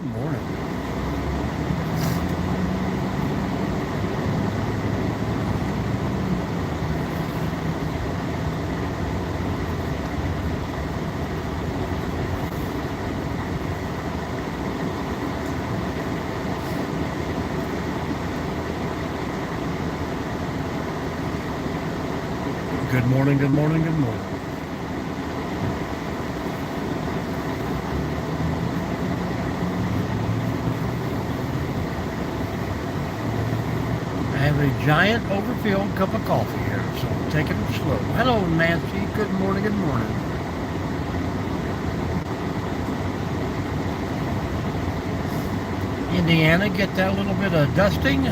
Good morning. Good morning, good morning, good morning. I have a giant overfilled cup of coffee here, so I'm taking it slow. Hello, Nancy. Good morning, good morning. Indiana, get that little bit of dusting.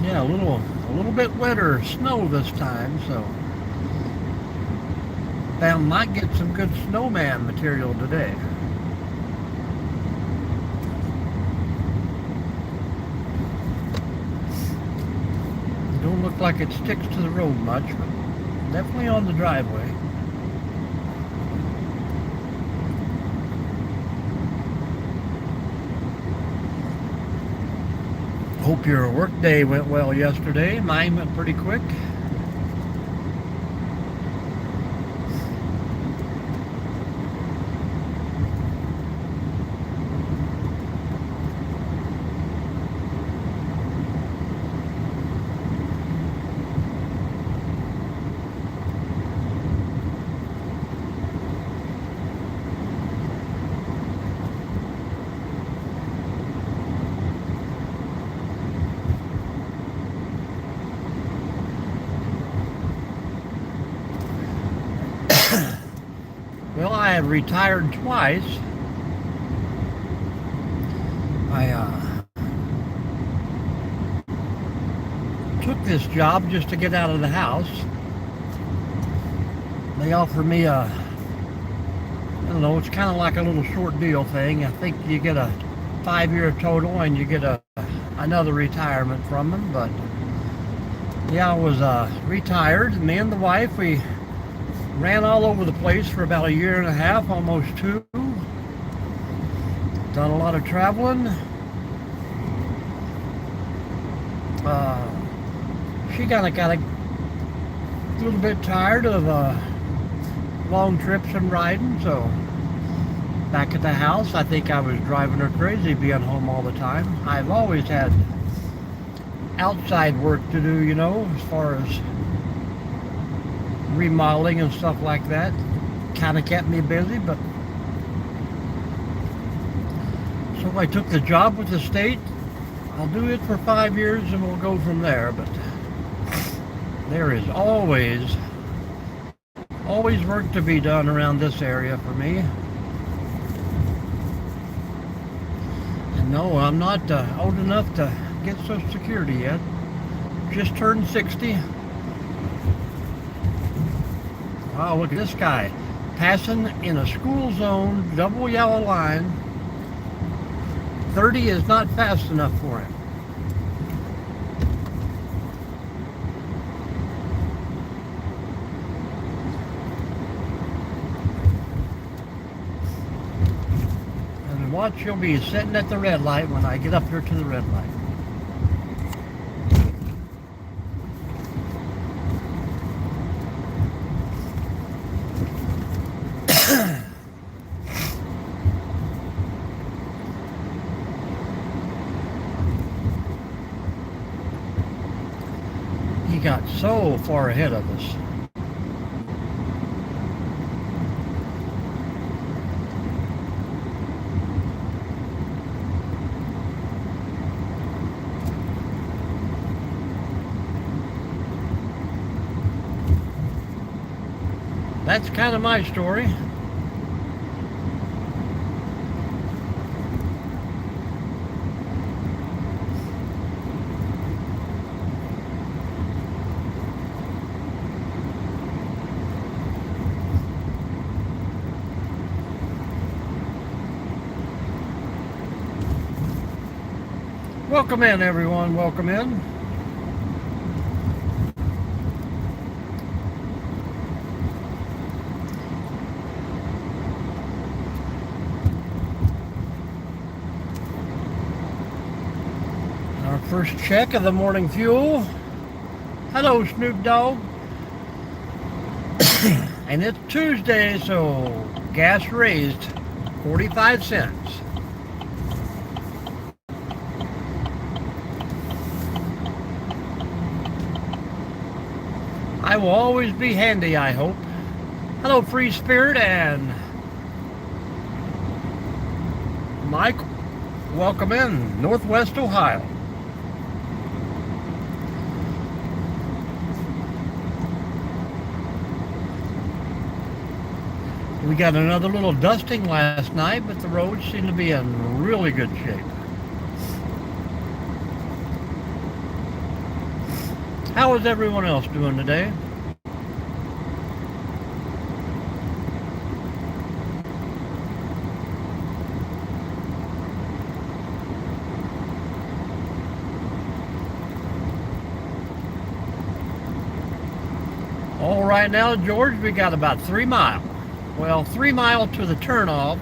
Yeah, a little bit wetter snow this time, so found might get some good snowman material today. Don't look like it sticks to the road much, but definitely on the driveway. Hope your work day went well yesterday. Mine went pretty quick. Well, I have retired twice. I took this job just to get out of the house. They offered me I don't know, it's kind of like a little short deal thing. I think you get a 5-year total and you get another retirement from them. But yeah, I was retired, and me and the wife, we ran all over the place for about a year and a half, almost 2. Done a lot of traveling. She kind of got a little bit tired of long trips and riding, so back at the house, I think I was driving her crazy being home all the time. I've always had outside work to do, as far as remodeling and stuff like that. Kind of kept me busy, but so I took the job with the state. I'll do it for 5 years and we'll go from there. But there is always work to be done around this area for me. And no, I'm not old enough to get Social Security yet. Just turned 60. Wow, look at this guy. Passing in a school zone, double yellow line. 30 is not fast enough for him. And watch, he'll be sitting at the red light when I get up here to the red light. He got so far ahead of us. That's kind of my story. Welcome in, everyone. Welcome in. Our first check of the morning fuel. Hello, Snoop Dogg. And it's Tuesday, so gas raised 45 cents. I will always be handy, I hope. Hello, Free Spirit and Mike. Welcome in, Northwest Ohio. We got another little dusting last night, but the roads seem to be in really good shape. How is everyone else doing today? All right now, George, we got about 3 miles. Well, 3 miles to the turnoff,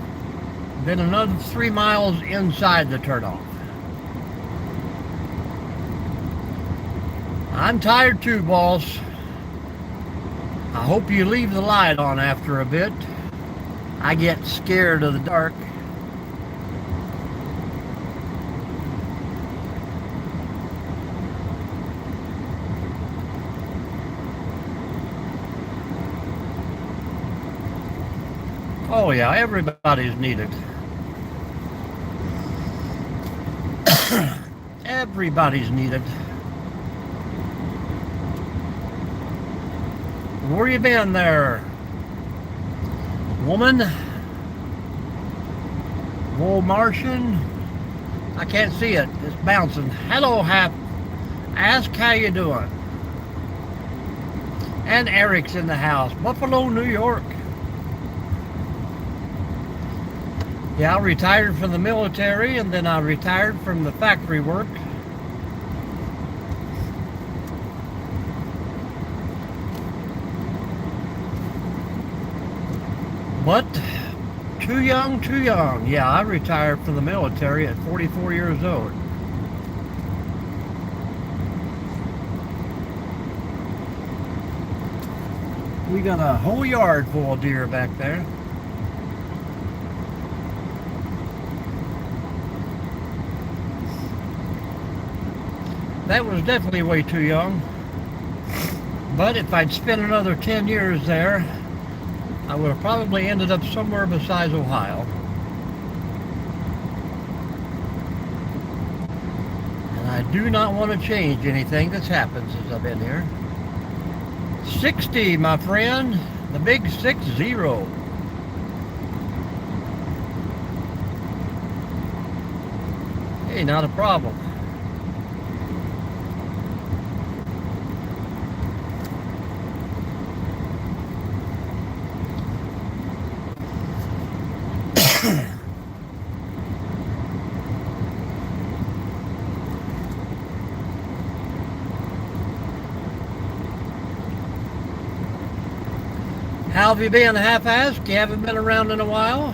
then another 3 miles inside the turnoff. I'm tired too, boss. I hope you leave the light on after a bit. I get scared of the dark. Oh yeah, everybody's needed. Everybody's needed. Where you been there, woman? Whoa, Martian? I can't see it. It's bouncing. Hello, Hap. Ask how you doing. And Eric's in the house. Buffalo, New York. Yeah, I retired from the military, and then I retired from the factory work. But too young, too young. Yeah, I retired from the military at 44 years old. We got a whole yard full of deer back there. That was definitely way too young. But if I'd spent another 10 years there, I would have probably ended up somewhere besides Ohio. And I do not want to change anything that's happened since I've been here. 60, my friend. The big 60. Hey, not a problem. How have you been, half-assed? You haven't been around in a while?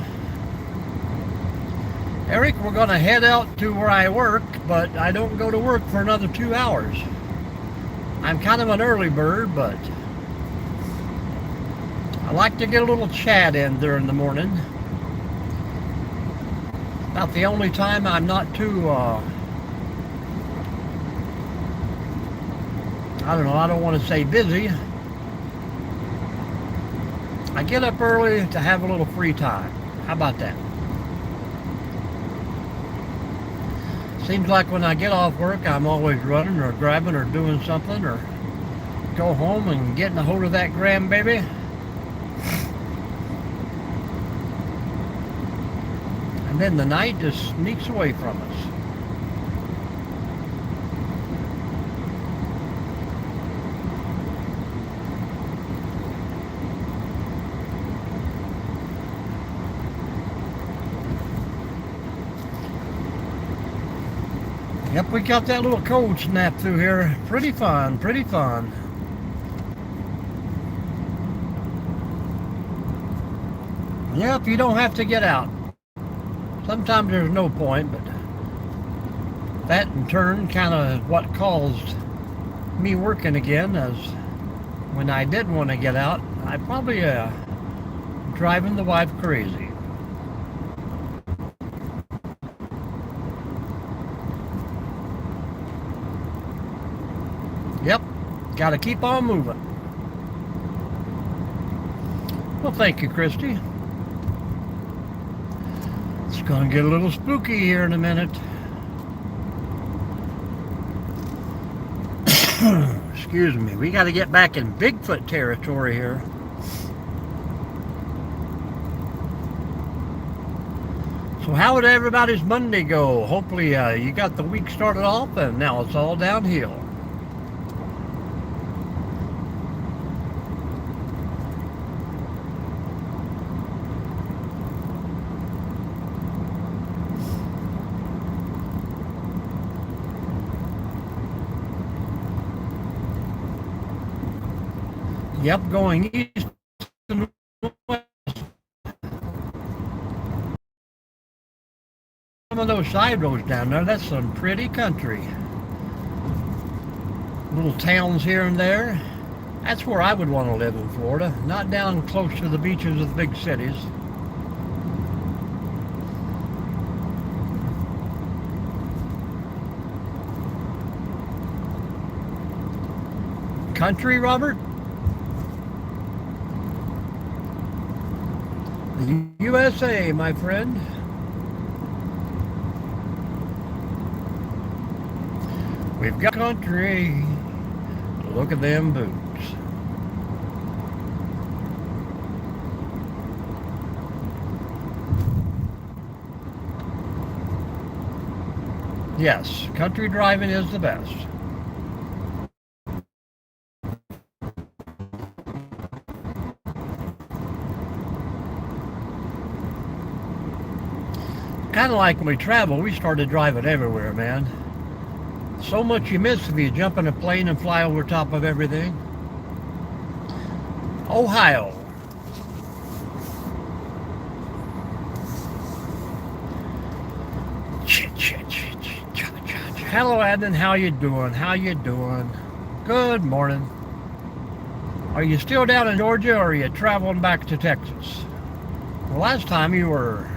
Eric, we're going to head out to where I work, but I don't go to work for another 2 hours. I'm kind of an early bird, but I like to get a little chat in during the morning. About the only time I'm not too, I don't want to say busy. I get up early to have a little free time. How about that? Seems like when I get off work, I'm always running or grabbing or doing something, or go home and getting a hold of that grandbaby. And then the night just sneaks away from us. Yep, we got that little cold snap through here. Pretty fun, pretty fun. Yep, you don't have to get out. Sometimes there's no point, but that in turn kind of what caused me working again, as when I did want to get out, I probably driving the wife crazy. Yep, got to keep on moving. Well, thank you, Christy. It's going to get a little spooky here in a minute. Excuse me, we got to get back in Bigfoot territory here. So how did everybody's Monday go? Hopefully you got the week started off and now it's all downhill. Yep, going east and west. Some of those side roads down there, that's some pretty country. Little towns here and there. That's where I would want to live in Florida, not down close to the beaches of the big cities. Country, Robert? The USA, my friend. We've got country. Look at them boots. Yes, country driving is the best. Kind of like when we travel, we started driving everywhere, man. So much you miss if you jump in a plane and fly over top of everything. Ohio. Hello, Adnan. How you doing? How you doing? Good morning. Are you still down in Georgia, or are you traveling back to Texas? Well, last time you were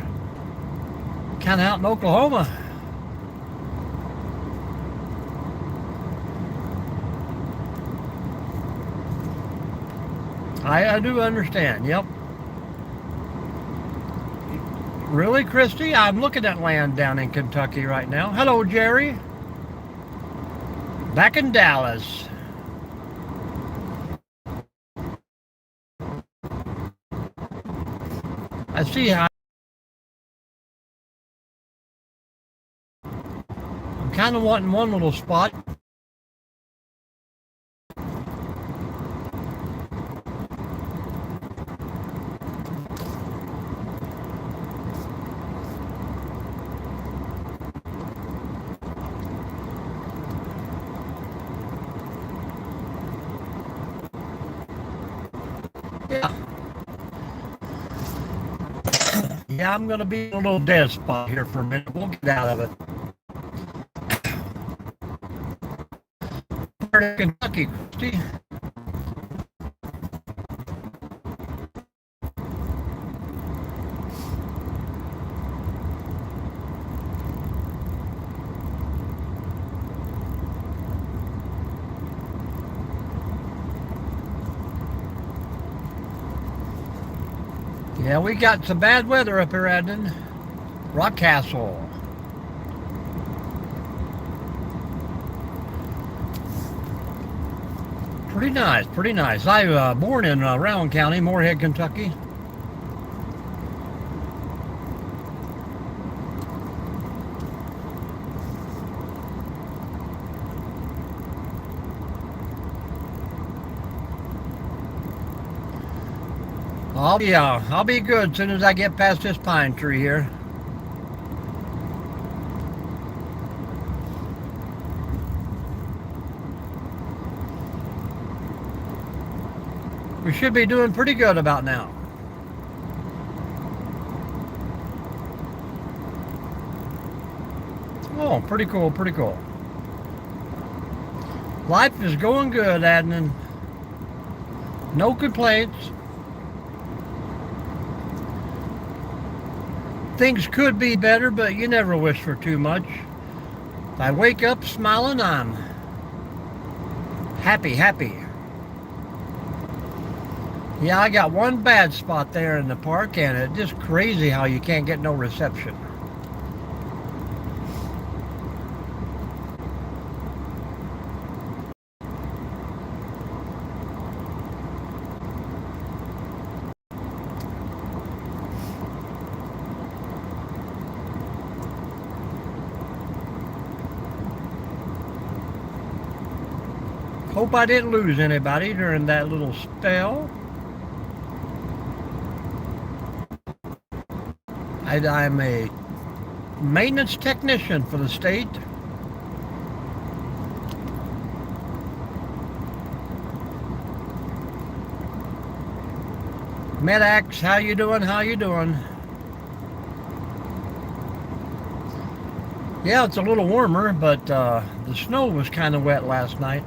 kind of out in Oklahoma. I do understand, yep. Really, Christy? I'm looking at land down in Kentucky right now. Hello, Jerry. Back in Dallas. I see how I'm kind of wanting one little spot. Yeah. Yeah, I'm going to be in a little dead spot here for a minute. We'll get out of it. Part of Kentucky, Christy. Yeah, we got some bad weather up here, Adnan. Rock Castle. Pretty nice, pretty nice. I was born in Rowan County, Moorhead, Kentucky. I'll be good as soon as I get past this pine tree here. we should be doing pretty good about now. Oh, pretty cool, pretty cool. Life is going good, Adnan. No complaints. Things could be better, but you never wish for too much. If I wake up smiling, I'm happy. Yeah, I got one bad spot there in the park, and it's just crazy how you can't get no reception. Hope I didn't lose anybody during that little spell. I'm a maintenance technician for the state. Medax, how you doing? How you doing? Yeah, it's a little warmer, but the snow was kind of wet last night.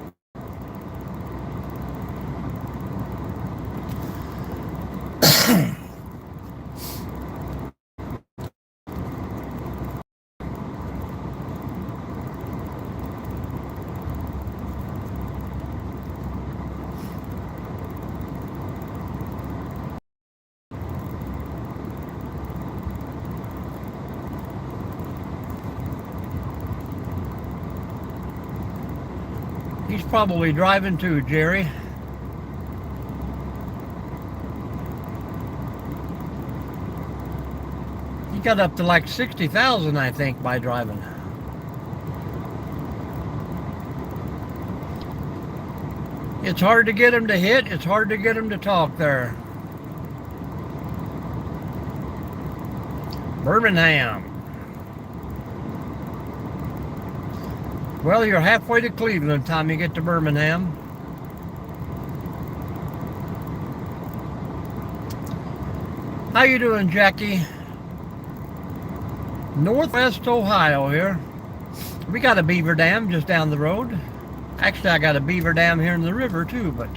He's probably driving too, Jerry. He got up to like 60,000, I think, by driving. It's hard to get him to hit. It's hard to get him to talk there. Birmingham. Well, you're halfway to Cleveland time you get to Birmingham. How you doing, Jackie? Northwest Ohio here. We got a beaver dam just down the road. Actually, I got a beaver dam here in the river too, but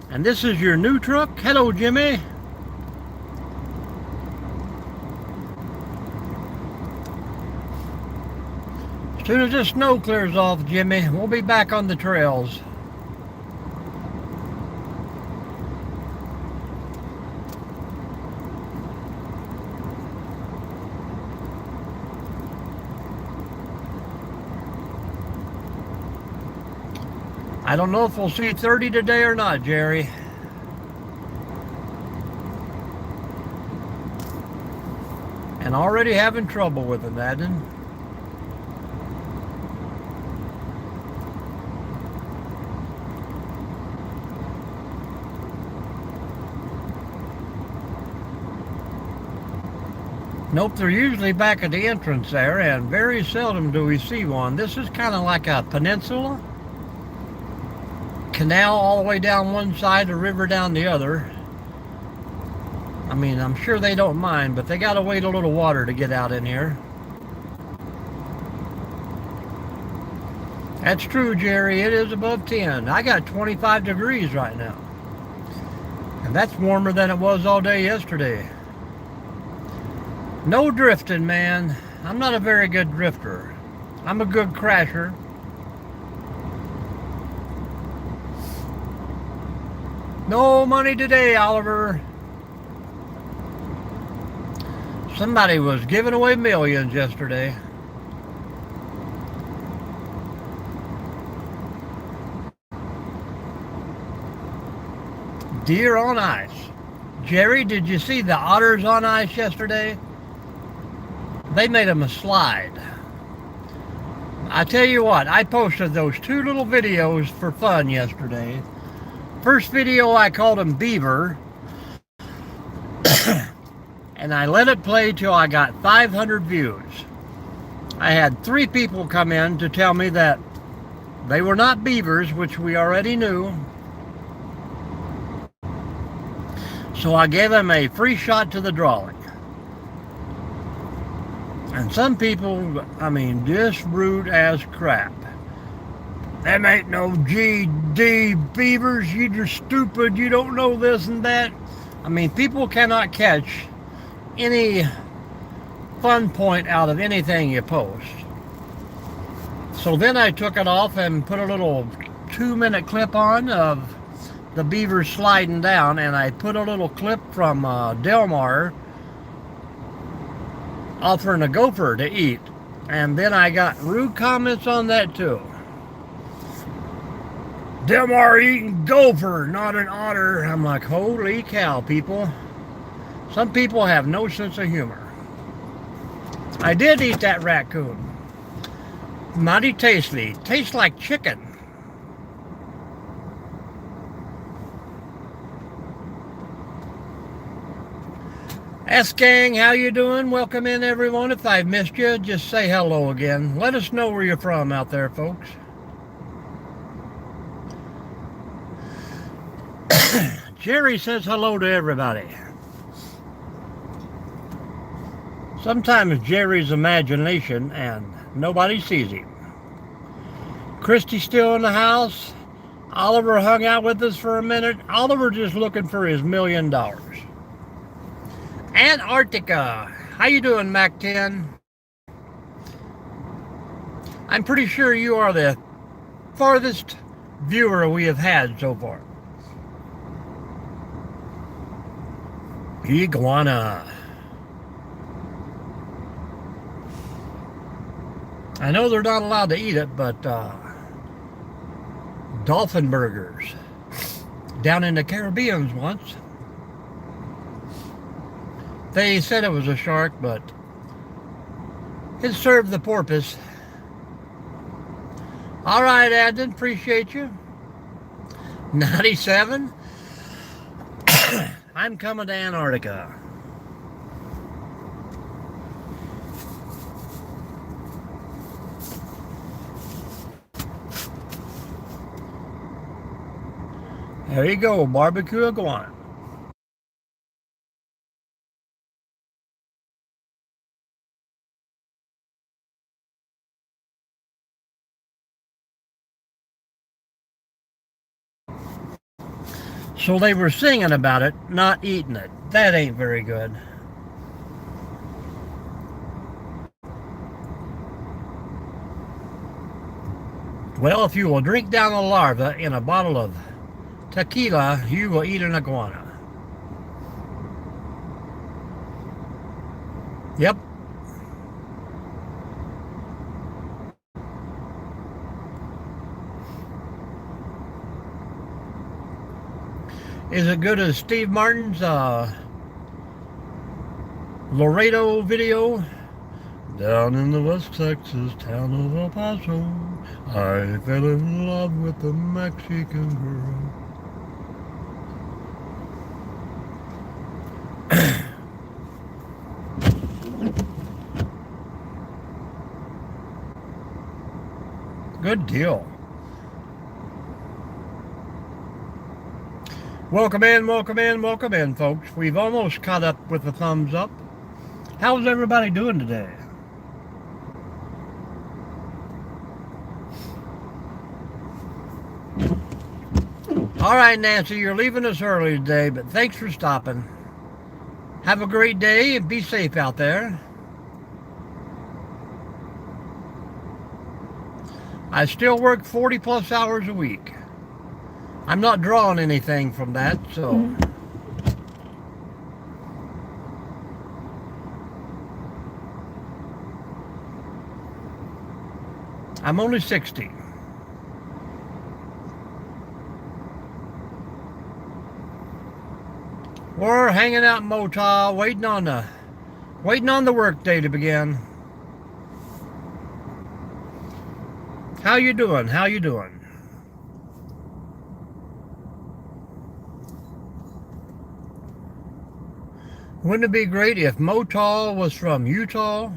and this is your new truck? Hello, Jimmy. As soon as this snow clears off, Jimmy, we'll be back on the trails. I don't know if we'll see 30 today or not, Jerry. And already having trouble with it, Adnan. Nope, they're usually back at the entrance there, and very seldom do we see one. This is kind of like a peninsula. Canal all the way down one side, a river down the other. I mean, I'm sure they don't mind, but they gotta wait a little water to get out in here. That's true, Jerry. It is above 10. I got 25 degrees right now. And that's warmer than it was all day yesterday. No drifting, man. I'm not a very good drifter. I'm a good crasher. No money today, Oliver. Somebody was giving away millions yesterday. Deer on ice. Jerry, did you see the otters on ice yesterday? They made them a slide. I tell you what, I posted those 2 little videos for fun yesterday. First video I called them Beaver, and I let it play till I got 500 views. I had 3 people come in to tell me that they were not beavers, which we already knew. So I gave them a free shot to the drawing. And some people, I mean, just rude as crap. Them ain't no GD beavers, you just stupid, you don't know this and that. I mean, people cannot catch any fun point out of anything you post. So then I took it off and put a little 2-minute clip on of the beavers sliding down, and I put a little clip from Delmar offering a gopher to eat. And then I got rude comments on that too. Delmar eating gopher, not an otter. I'm like, holy cow, people. Some people have no sense of humor. I did eat that raccoon. Mighty tasty. Tastes like chicken. S-Gang, how you doing? Welcome in, everyone. If I've missed you, just say hello again. Let us know where you're from out there, folks. Jerry says hello to everybody. Sometimes Jerry's imagination and nobody sees him. Christy's still in the house. Oliver hung out with us for a minute. Oliver just looking for his $1 million. Antarctica. How you doing, Mac 10? I'm pretty sure you are the farthest viewer we have had so far. Iguana. I know they're not allowed to eat it, but dolphin burgers down in the Caribbean once. They said it was a shark, but it served the purpose. All right, Adnan, appreciate you. 97. I'm coming to Antarctica. There you go, barbecue iguana. So they were singing about it, not eating it. That ain't very good. Well, if you will drink down a larva in a bottle of tequila, you will eat an iguana. Yep. Is it good as Steve Martin's Laredo video? Down in the West Texas town of El Paso, I fell in love with a Mexican girl. Good deal. Welcome in, welcome in, welcome in, folks. We've almost caught up with the thumbs up. How's everybody doing today? All right, Nancy, you're leaving us early today, but thanks for stopping. Have a great day and be safe out there. I still work 40 plus hours a week. I'm not drawing anything from that, so. I'm only 60. We're hanging out in Motah, waiting on the work day to begin. How you doing? How you doing? Wouldn't it be great if Motal was from Utah?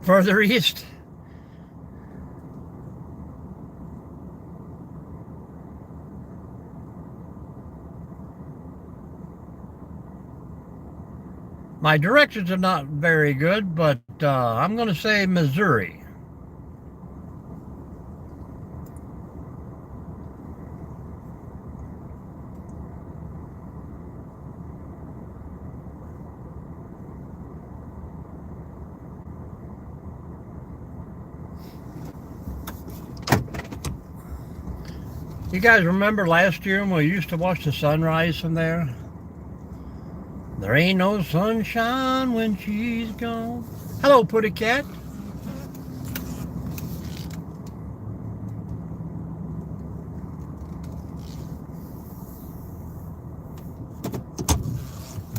Further east? My directions are not very good, but I'm going to say Missouri. You guys remember last year when we used to watch the sunrise from there? There ain't no sunshine when she's gone. Hello, Putty Cat.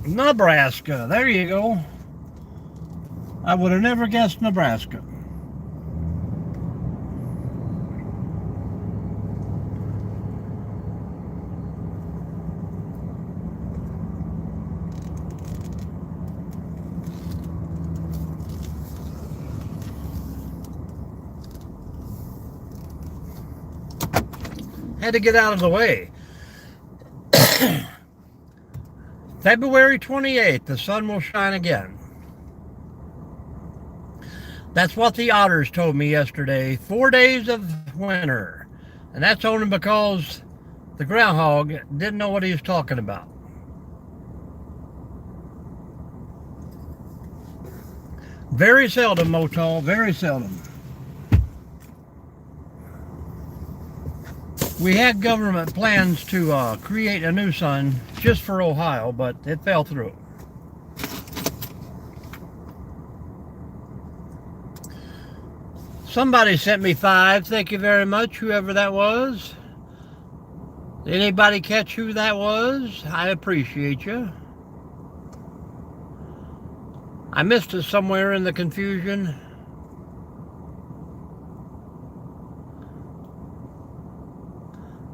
Nebraska. There you go. I would have never guessed Nebraska. Had to get out of the way. February 28th, the sun will shine again. That's what the otters told me yesterday. 4 days of winter. And that's only because the groundhog didn't know what he was talking about. Very seldom, Motal, very seldom. We had government plans to create a new sun just for Ohio, but it fell through. Somebody sent me 5. Thank you very much, whoever that was. Did anybody catch who that was? I appreciate you. I missed it somewhere in the confusion.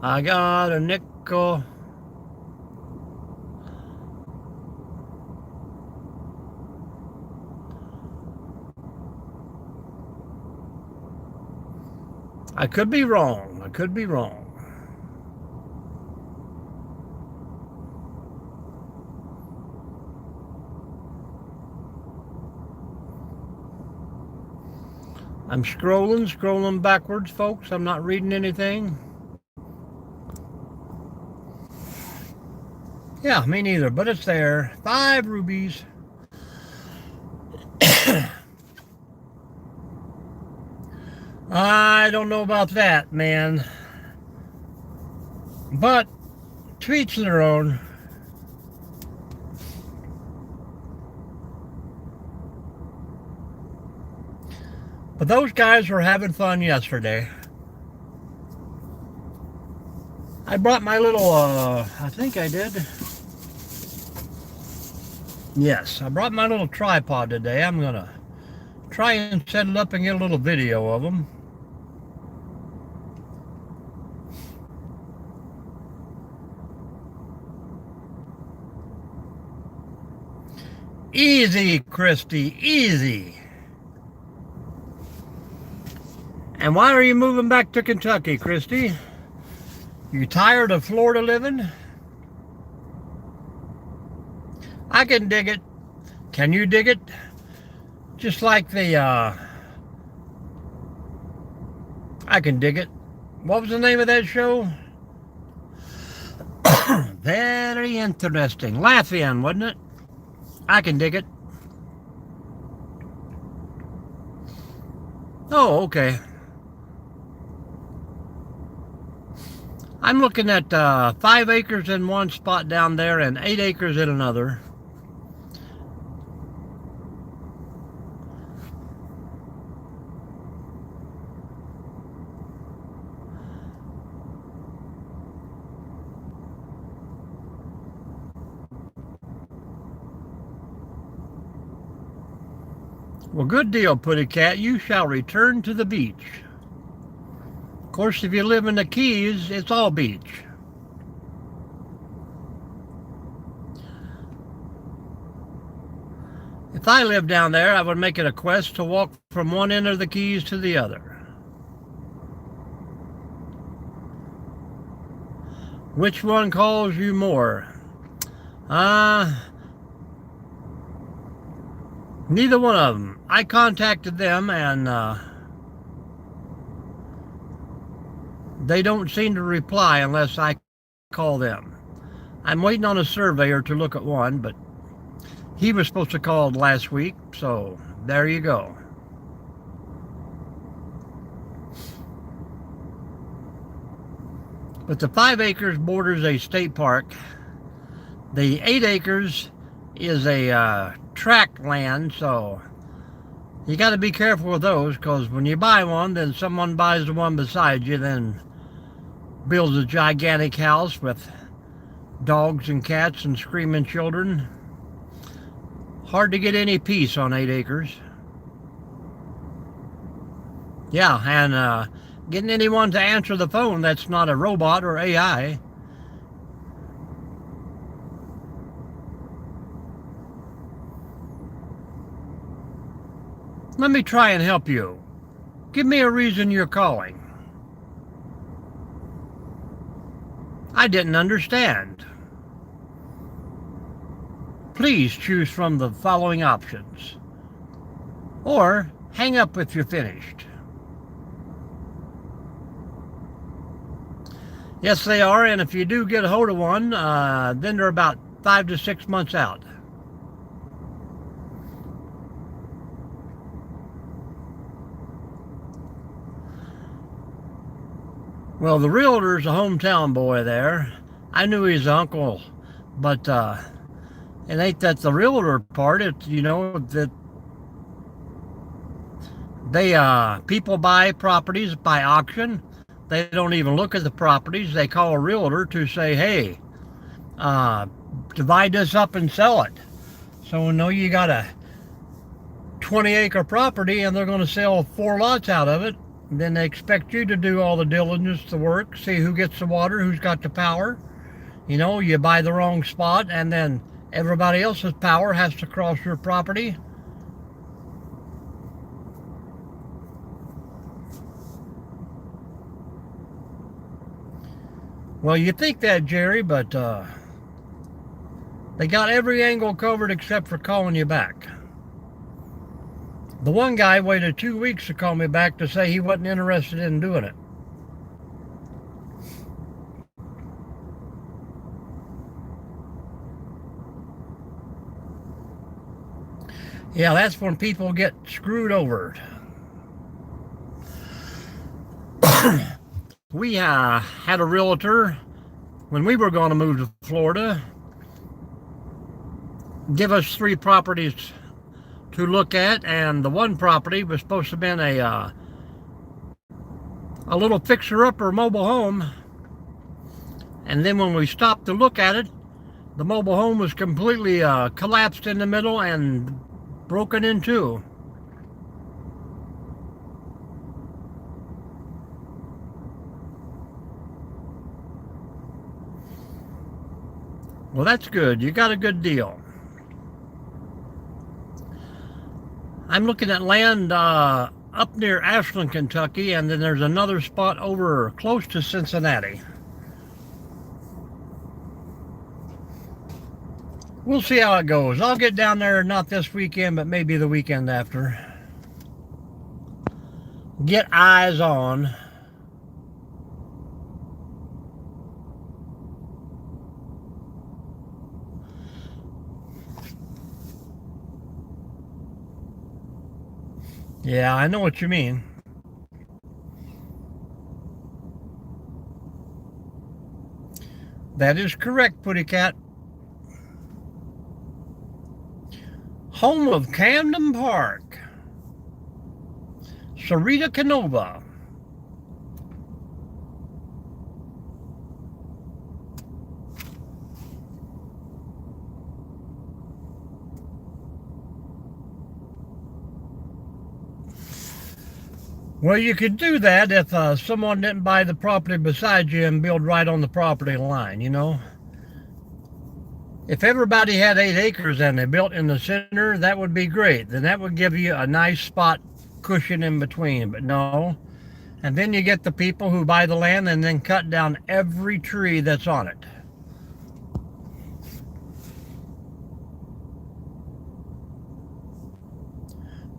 I got a nickel. I could be wrong. I could be wrong. I'm scrolling backwards, folks. I'm not reading anything. Yeah, me neither, but it's there. 5 rubies. I don't know about that, man. But to each their own. But those guys were having fun yesterday. I brought my little, I think I did. Yes, I brought my little tripod today. I'm going to try and set it up and get a little video of them. Easy, Christy, easy. And why are you moving back to Kentucky, Christy? You tired of Florida living? I can dig it. Can you dig it? Just like the, I can dig it. What was the name of that show? Very interesting. Laugh In, wasn't it? I can dig it. Oh, okay. I'm looking at 5 acres in one spot down there and 8 acres in another. Well, good deal, Putty Cat. You shall return to the beach. Of course, if you live in the Keys, it's all beach. If I lived down there, I would make it a quest to walk from one end of the Keys to the other. Which one calls you more? Neither one of them. I contacted them and they don't seem to reply unless I call them. I'm waiting on a surveyor to look at one, but he was supposed to call last week, so there you go. But the 5 acres borders a state park. The 8 acres is a tract land, so you got to be careful with those, because when you buy one, then someone buys the one beside you, then builds a gigantic house with dogs and cats and screaming children. Hard to get any peace on 8 acres. Yeah, and getting anyone to answer the phone that's not a robot or AI. Let me try and help you. Give me a reason you're calling. I didn't understand. Please choose from the following options. Or hang up if you're finished. Yes, they are, and if you do get a hold of one, then they're about 5 to 6 months out. Well, the realtor's a hometown boy there. I knew his uncle, but it ain't that the realtor part. It's, that they people buy properties by auction. They don't even look at the properties. They call a realtor to say, hey, divide this up and sell it. So you got a 20-acre property and they're going to sell 4 lots out of it. And then they expect you to do all the diligence, the work, see who gets the water, who's got the power. You buy the wrong spot and then everybody else's power has to cross your property. Well, you think that, Jerry, but they got every angle covered except for calling you back. The one guy waited 2 weeks to call me back to say he wasn't interested in doing it. Yeah, that's when people get screwed over. We had a realtor when we were going to move to Florida give us 3 properties to look at, and the one property was supposed to have been a little fixer-upper mobile home. And then when we stopped to look at it, the mobile home was completely collapsed in the middle and broken in two. Well, that's good. You got a good deal. I'm looking at land up near Ashland, Kentucky, and then there's another spot over close to Cincinnati. We'll see how it goes. I'll get down there, not this weekend, but maybe the weekend after. Get eyes on. Yeah, I know what you mean. That is correct, Putty Cat. Home of Camden Park. Sarita Canova. Well, you could do that if someone didn't buy the property beside you and build right on the property line, you know. If everybody had 8 acres and they built in the center, that would be great. Then that would give you a nice spot cushion in between, but no. And then you get the people who buy the land and then cut down every tree that's on it.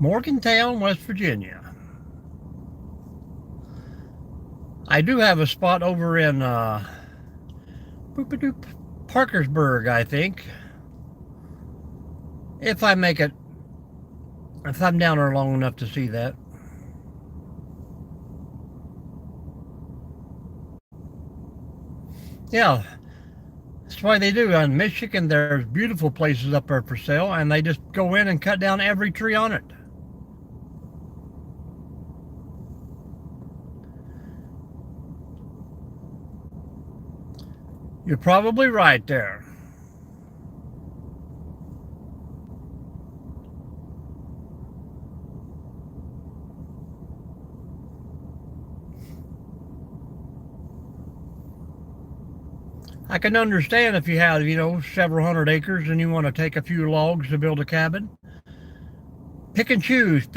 Morgantown, West Virginia. I do have a spot over in Parkersburg, I think. If I make it, if I'm down there long enough to see that. Yeah, that's why they do. In Michigan, there's beautiful places up there for sale, and they just go in and cut down every tree on it. You're probably right there. I can understand if you have, you know, several hundred acres and you want to take a few logs to build a cabin. Pick and choose,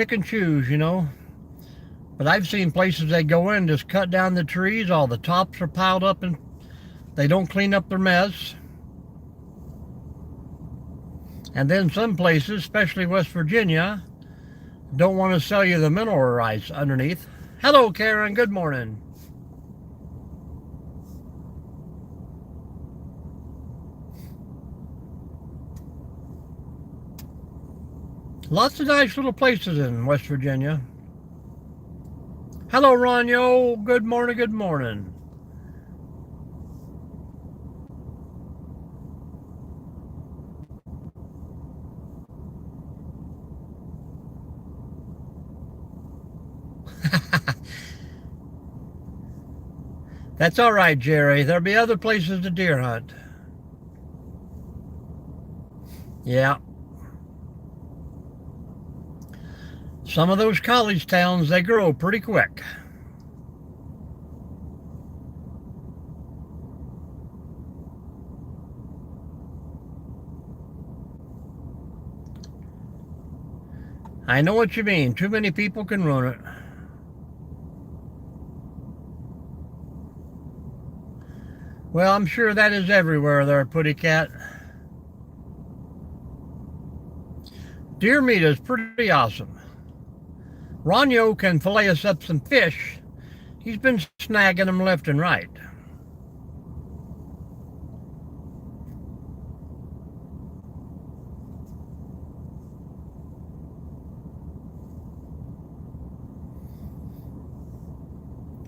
you know. But I've seen places they go in, just cut down the trees, all the tops are piled up and they don't clean up their mess. And then some places, especially West Virginia, don't want to sell you the mineral rights underneath. Hello, Karen. Good morning. Lots of nice little places in West Virginia. Hello, Ronyo. Good morning, good morning. That's all right, Jerry. There'll be other places to deer hunt. Yeah. Some of those college towns, they grow pretty quick. I know what you mean. Too many people can ruin it. Well, I'm sure that is everywhere there, Putty Cat. Deer meat is pretty awesome. Ronyo can fillet us up some fish. He's been snagging them left and right.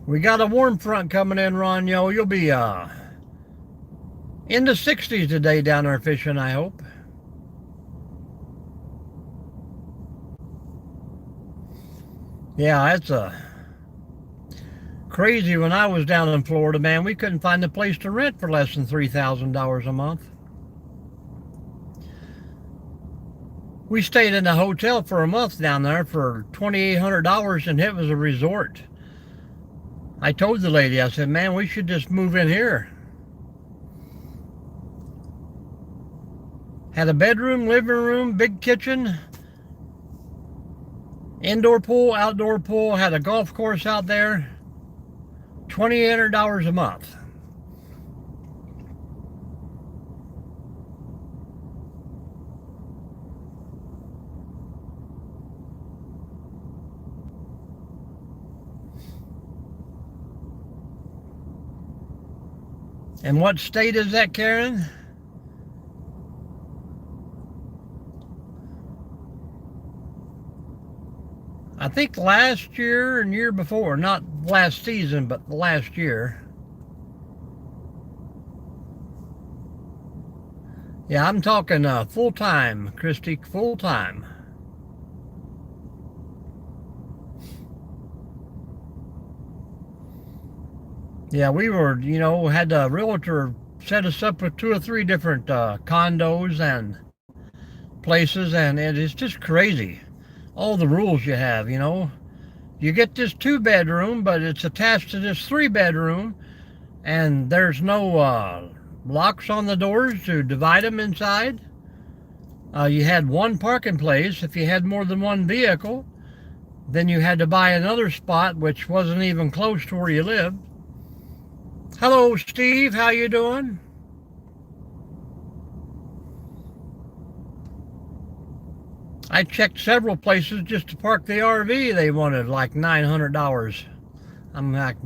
We got a warm front coming in, Ronyo. You'll be in the 60s today down there fishing, I hope. Yeah, it's crazy. When I was down in Florida, man, we couldn't find a place to rent for less than $3,000 a month. We stayed in a hotel for a month down there for $2,800, and it was a resort. I told the lady, I said, man, we should just move in here. Had a bedroom, living room, big kitchen, indoor pool, outdoor pool, had a golf course out there. $2,800 a month. And what state is that, Karen? I think last year and year before, not last season, but last year. Yeah, I'm talking full-time, Christy, full-time. Yeah, we were, had a realtor set us up with two or three different condos and places, and it is just crazy. All the rules you have. You get this two-bedroom, but it's attached to this three-bedroom, and there's no locks on the doors to divide them inside. You had one parking place. If you had more than one vehicle, then you had to buy another spot, which wasn't even close to where you lived. Hello, Steve. How you doing? I checked several places just to park the RV. They wanted like $900. I'm like,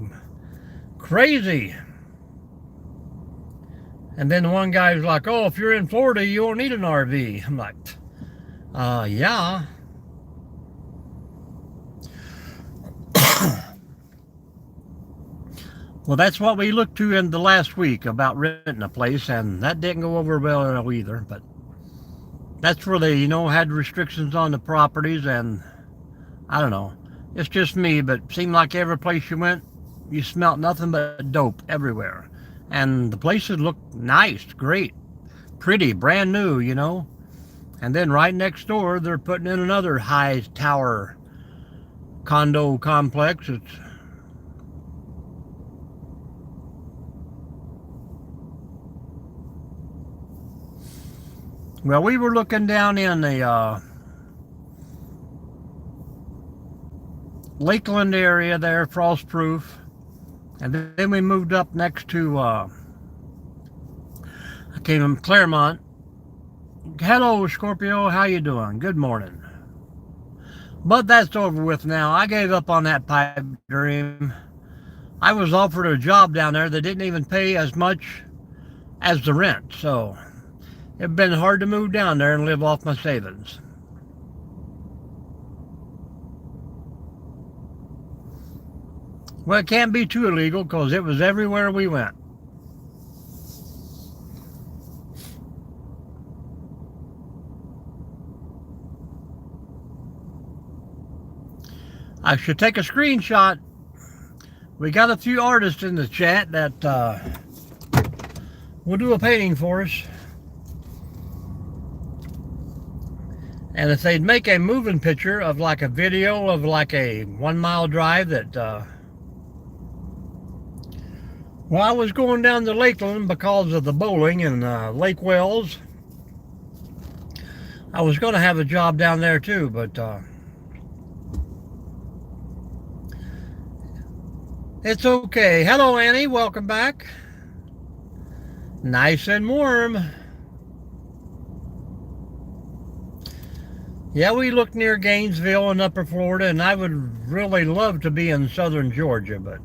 crazy. And then the one guy was like, oh, if you're in Florida, you won't need an RV. I'm like, yeah. Well, that's what we looked to in the last week about renting a place, and that didn't go over well either. But that's where they, had restrictions on the properties, and I don't know. It's just me, but it seemed like every place you went, you smelt nothing but dope everywhere. And the places looked nice, great, pretty, brand new. And then right next door, they're putting in another high tower condo complex. Well, we were looking down in the Lakeland area there, frost-proof. And then we moved up next to Claremont. Hello, Scorpio. How you doing? Good morning. But that's over with now. I gave up on that pipe dream. I was offered a job down there that didn't even pay as much as the rent. So it's been hard to move down there and live off my savings. Well, it can't be too illegal because it was everywhere we went. I should take a screenshot. We got a few artists in the chat that will do a painting for us. And if they'd make a moving picture of like a video of like a 1 mile drive that, well, I was going down to Lakeland because of the bowling and Lake Wells. I was going to have a job down there too, but it's okay. Hello, Annie. Welcome back. Nice and warm. Yeah, we look near Gainesville in Upper Florida, and I would really love to be in southern Georgia, but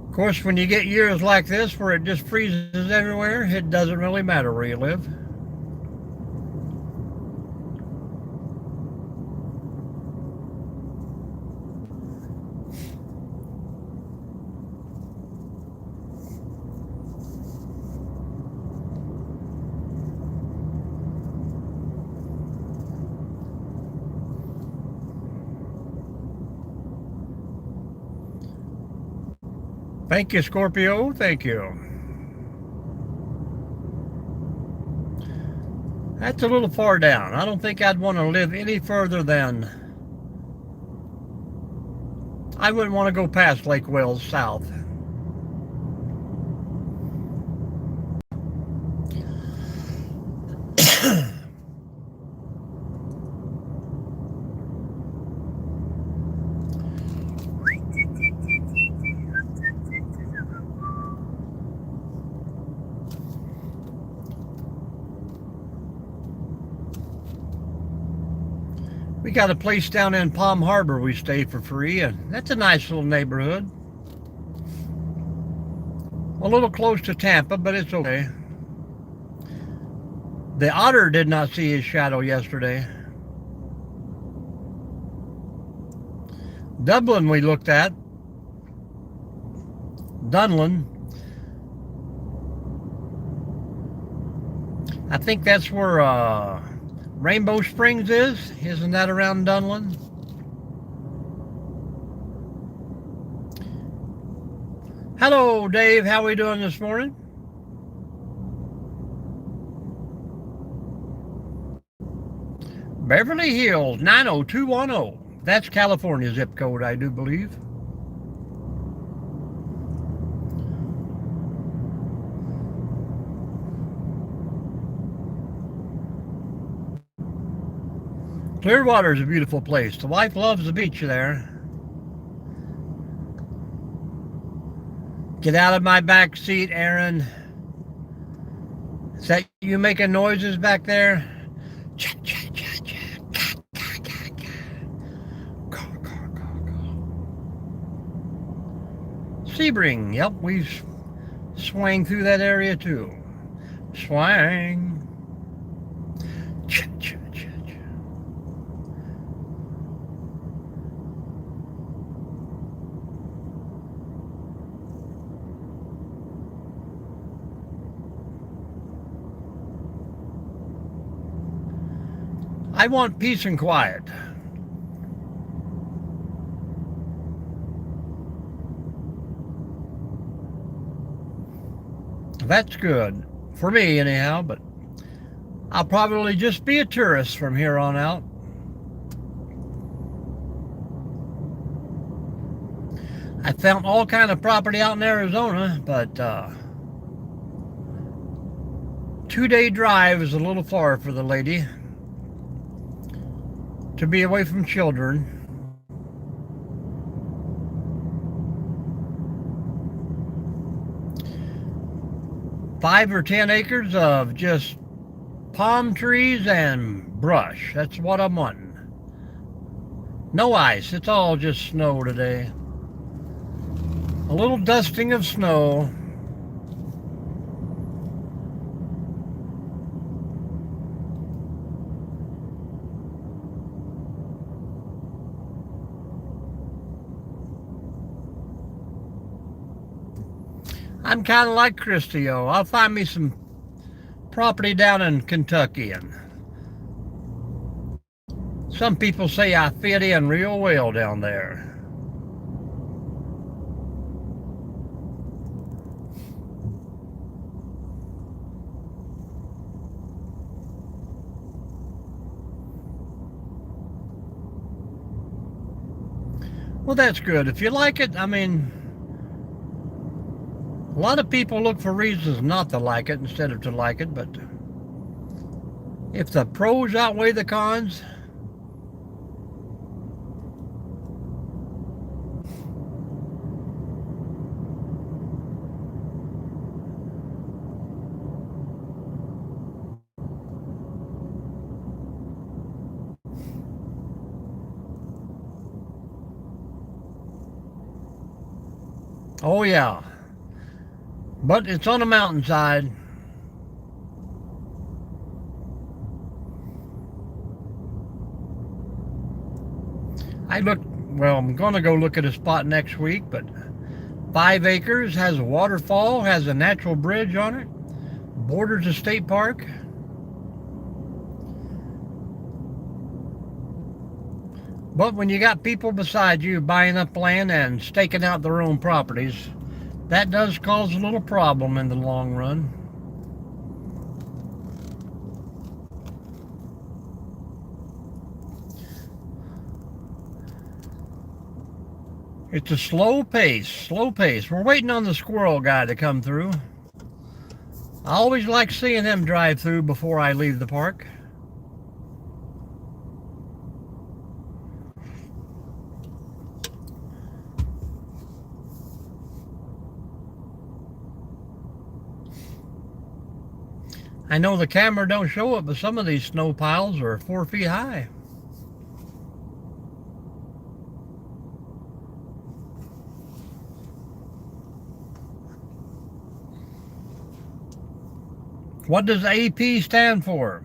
of course, when you get years like this where it just freezes everywhere, it doesn't really matter where you live. Thank you, Scorpio. Thank you. That's a little far down. I don't think I'd want to live any further than... I wouldn't want to go past Lake Wells south. We got a place down in Palm Harbor we stay for free, and that's a nice little neighborhood. A little close to Tampa, but it's okay. The otter did not see his shadow yesterday. Dublin we looked at. Dunlin. I think that's where Rainbow Springs is. Isn't that around Dunlin? Hello, Dave. How are we doing this morning? Beverly Hills, 90210. That's California zip code, I do believe. Clearwater is a beautiful place. The wife loves the beach there. Get out of my back seat, Aaron. Is that you making noises back there? Cha, cha, cha, cha. Sebring, yep, we swang through that area too. Swang. Cha, cha, cha, cha. I want peace and quiet. That's good. For me, anyhow, but I'll probably just be a tourist from here on out. I found all kind of property out in Arizona, but 2-day drive is a little far for the lady to be away from children. Five or 10 acres of just palm trees and brush. That's what I'm wanting. No ice. It's all just snow today. A little dusting of snow. I'm kind of like Christio. I'll find me some property down in Kentucky, and some people say I fit in real well down there. Well, that's good. If you like it, I mean, a lot of people look for reasons not to like it instead of to like it, but if the pros outweigh the cons, oh yeah. But it's on a mountainside. I'm going to go look at a spot next week, but 5 acres, has a waterfall, has a natural bridge on it, borders a state park. But when you got people beside you buying up land and staking out their own properties, that does cause a little problem in the long run. It's a slow pace, slow pace. We're waiting on the squirrel guy to come through. I always like seeing him drive through before I leave the park. I know the camera don't show it, but some of these snow piles are 4 feet high. What does AP stand for?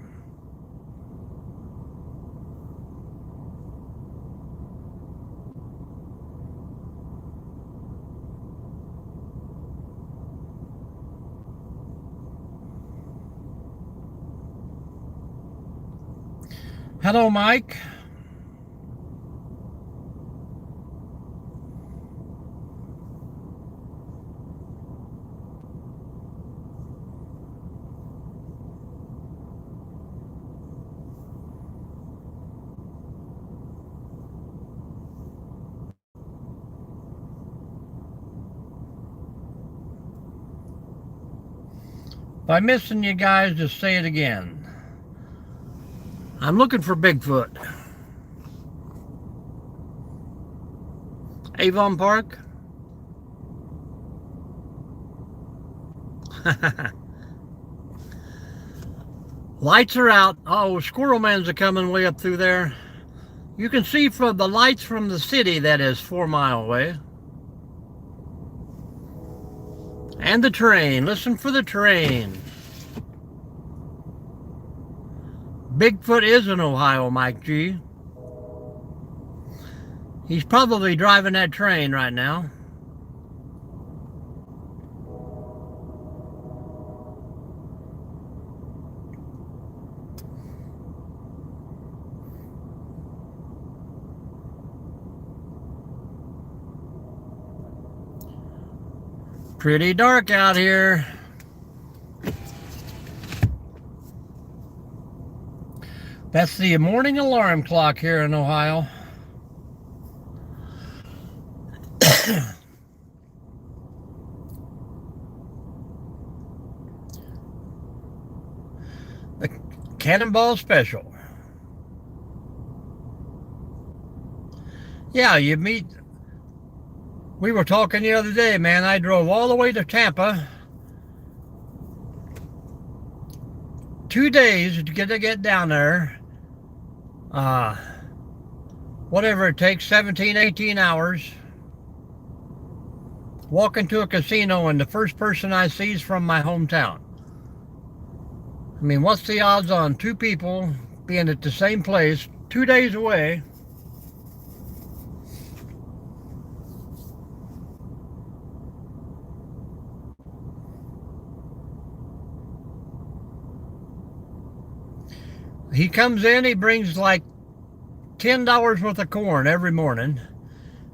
Hello, Mike. If I'm missing you guys, just say it again. I'm looking for Bigfoot. Avon Park? Lights are out. Oh, Squirrel Man's a coming way up through there. You can see from the lights from the city that is 4 miles away. And the train. Listen for the train. Bigfoot is in Ohio, Mike G. He's probably driving that train right now. Pretty dark out here. That's the morning alarm clock here in Ohio. The Cannonball Special. Yeah, you meet. We were talking the other day, man. I drove all the way to Tampa. 2 days to get down there. Whatever it takes, 17, 18 hours. Walk into a casino and the first person I see is from my hometown. I mean, what's the odds on two people being at the same place 2 days away? He comes in, he brings like $10 worth of corn every morning,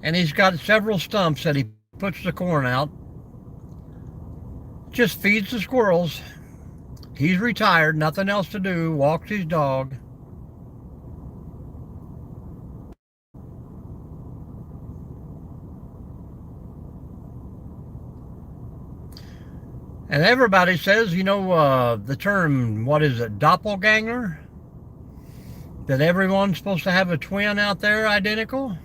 and he's got several stumps that he puts the corn out. Just feeds the squirrels. He's retired, nothing else to do, walks his dog. And everybody says, you know, the term, what is it, doppelganger? That everyone's supposed to have a twin out there identical?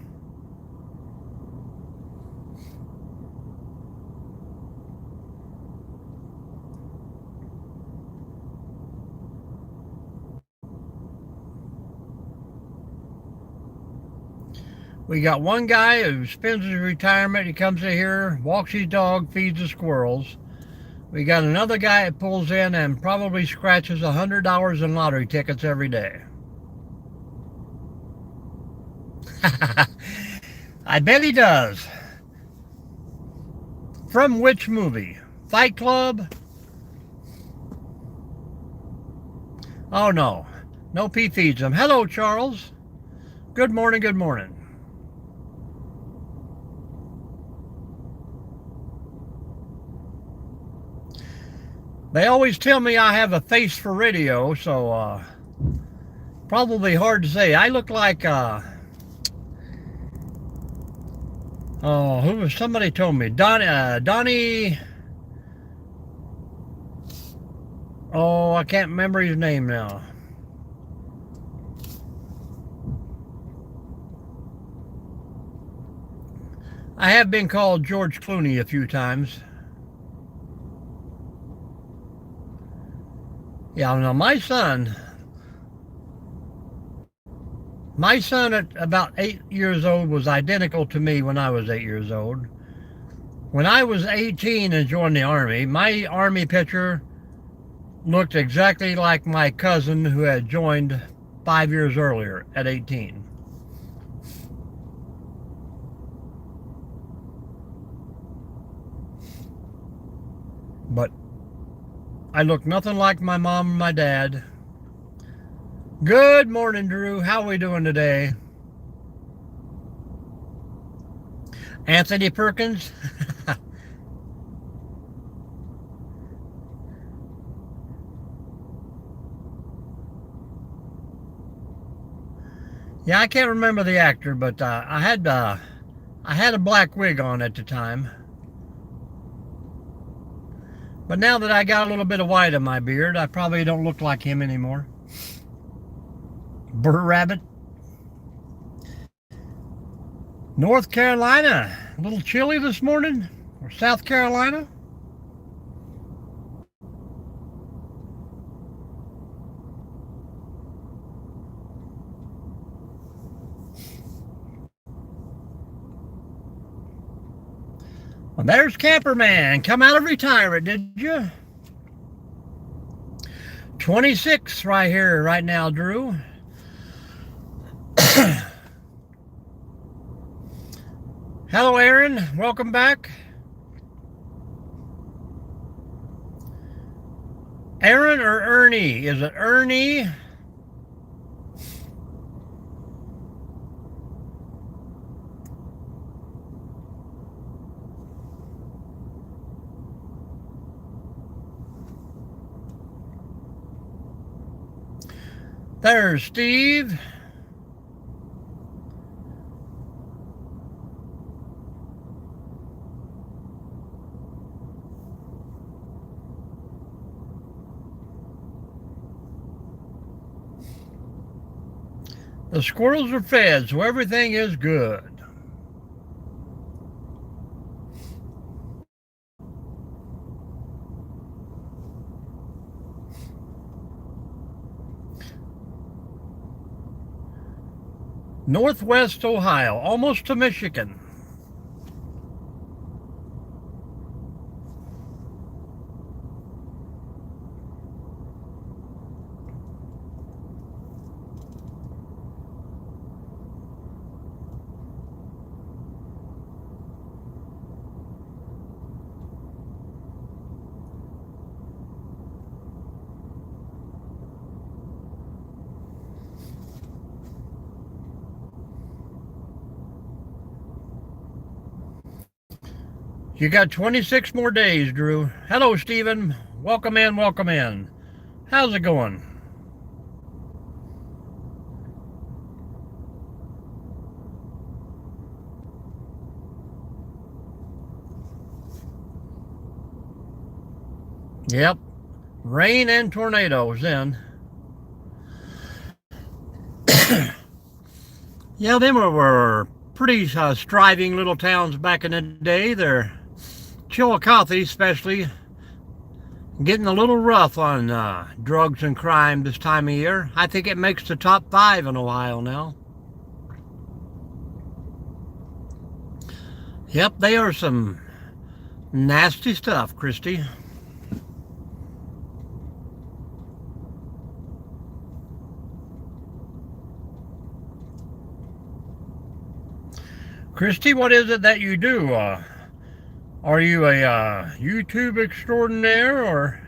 We got one guy who spends his retirement, he comes in here, walks his dog, feeds the squirrels. We got another guy that pulls in and probably scratches $100 in lottery tickets every day. I bet he does. From which movie? Fight Club? Oh no. No, P feeds him. Hello, Charles. Good morning, good morning. They always tell me I have a face for radio, so probably hard to say. I look like who was somebody told me Donnie. Oh, I can't remember his name now. I have been called George Clooney a few times. Yeah, now my son at about 8 years old was identical to me when I was 8 years old. When I was 18 and joined the Army, my Army picture looked exactly like my cousin who had joined 5 years earlier at 18. But I looked nothing like my mom and my dad. Good morning, Drew. How are we doing today? Anthony Perkins? Yeah, I can't remember the actor, but I had a black wig on at the time. But now that I got a little bit of white in my beard, I probably don't look like him anymore. Burr Rabbit. North Carolina. A little chilly this morning. Or South Carolina. Well, there's Camperman. Come out of retirement, did you? 26 right here, right now, Drew. Hello, Aaron. Welcome back. Aaron or Ernie? Is it Ernie? There's Steve. The squirrels are fed, so everything is good. Northwest Ohio, almost to Michigan. You got 26 more days, Drew. Hello, Stephen. Welcome in, welcome in. How's it going? Yep. Rain and tornadoes then. Yeah, them were pretty striving little towns back in the day. They're Chillicothe, especially, getting a little rough on drugs and crime this time of year. I think it makes the top 5 in Ohio now. Yep, they are some nasty stuff, Christy. Christy, what is it that you do? Are you a YouTube extraordinaire or?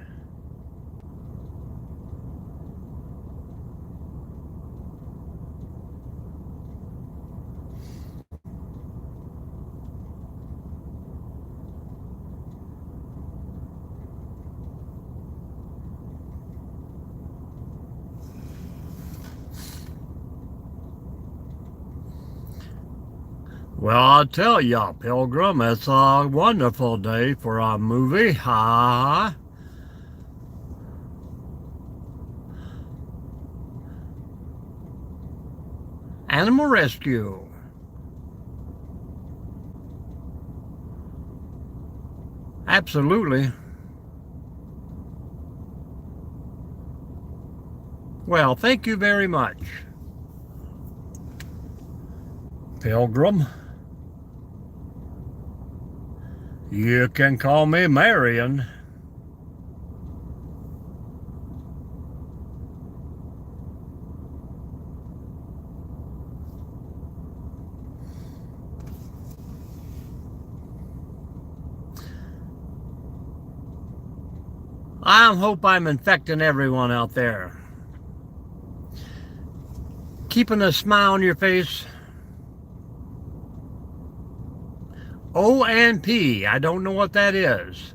Well, I'll tell ya, Pilgrim, it's a wonderful day for a movie. Ha! Animal rescue. Absolutely. Well, thank you very much, Pilgrim. You can call me Marion. I hope I'm infecting everyone out there. keeping a smile on your face. O and P. I don't know what that is.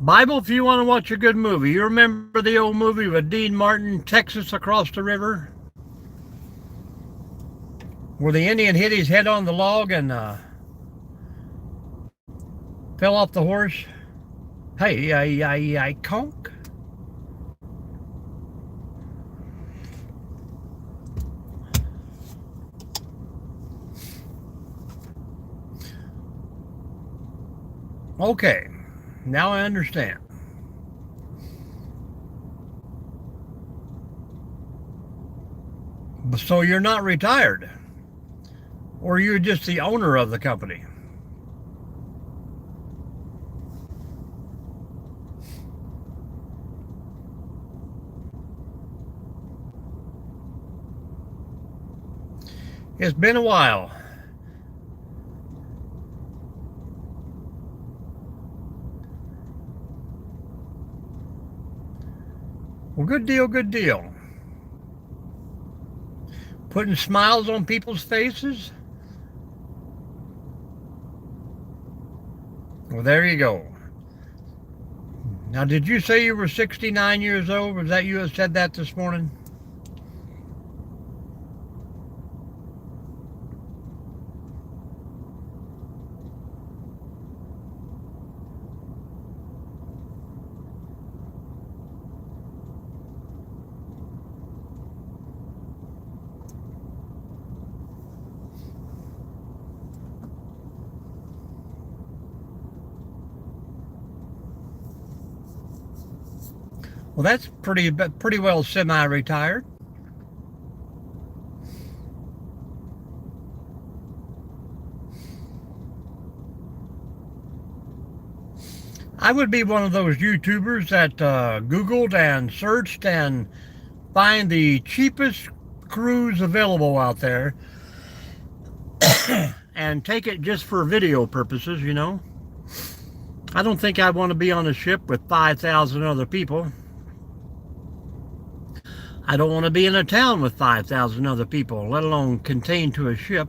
Bible, if you want to watch a good movie. You remember the old movie with Dean Martin, Texas Across the River? Where the Indian hit his head on the log and fell off the horse. Hey, I conk. Okay, now I understand. So you're not retired, or you're just the owner of the company? It's been a while. Well, good deal, good deal. Putting smiles on people's faces? Well, there you go. Now, did you say you were 69 years old? Was that you that said that this morning? Well, that's pretty well semi-retired. I would be one of those YouTubers that Googled and searched and find the cheapest cruise available out there and take it just for video purposes, you know. I don't think I want to be on a ship with 5,000 other people. I don't want to be in a town with 5,000 other people, let alone contained to a ship.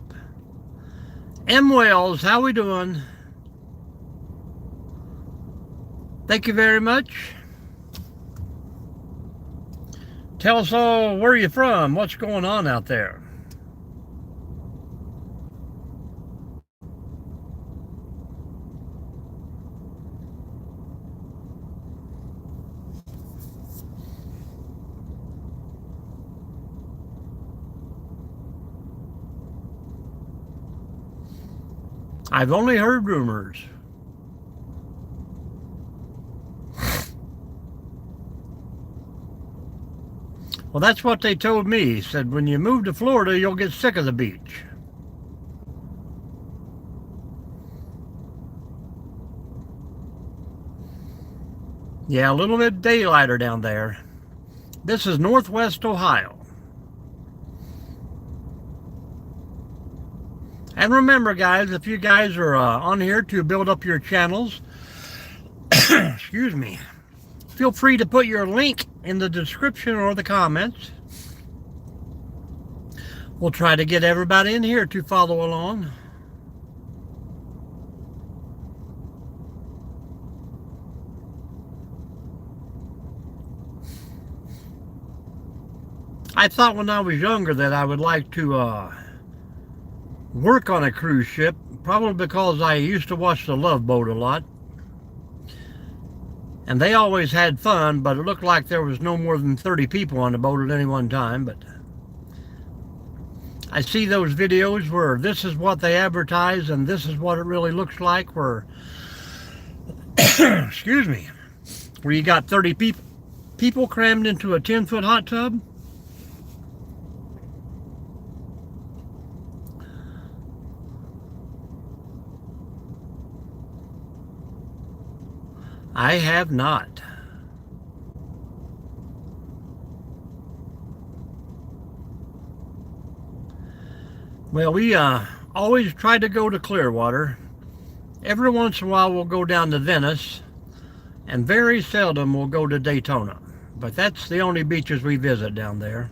M. Wells, how we doing? Thank you very much. Tell us all where you're from, what's going on out there. I've only heard rumors. Well, that's what they told me. He said, when you move to Florida, you'll get sick of the beach. Yeah, a little bit daylighter down there. This is Northwest Ohio. And remember, guys, if you guys are on here to build up your channels, excuse me, feel free to put your link in the description or the comments. We'll try to get everybody in here to follow along. I thought when I was younger that I would like to work on a cruise ship, probably because I used to watch The Love Boat a lot. And they always had fun, but it looked like there was no more than 30 people on the boat at any one time. But I see those videos where this is what they advertise and this is what it really looks like, where, excuse me, where you got 30 people crammed into a 10-foot hot tub. I have not. Well, we always try to go to Clearwater. Every once in a while we'll go down to Venice, and very seldom we'll go to Daytona. But that's the only beaches we visit down there.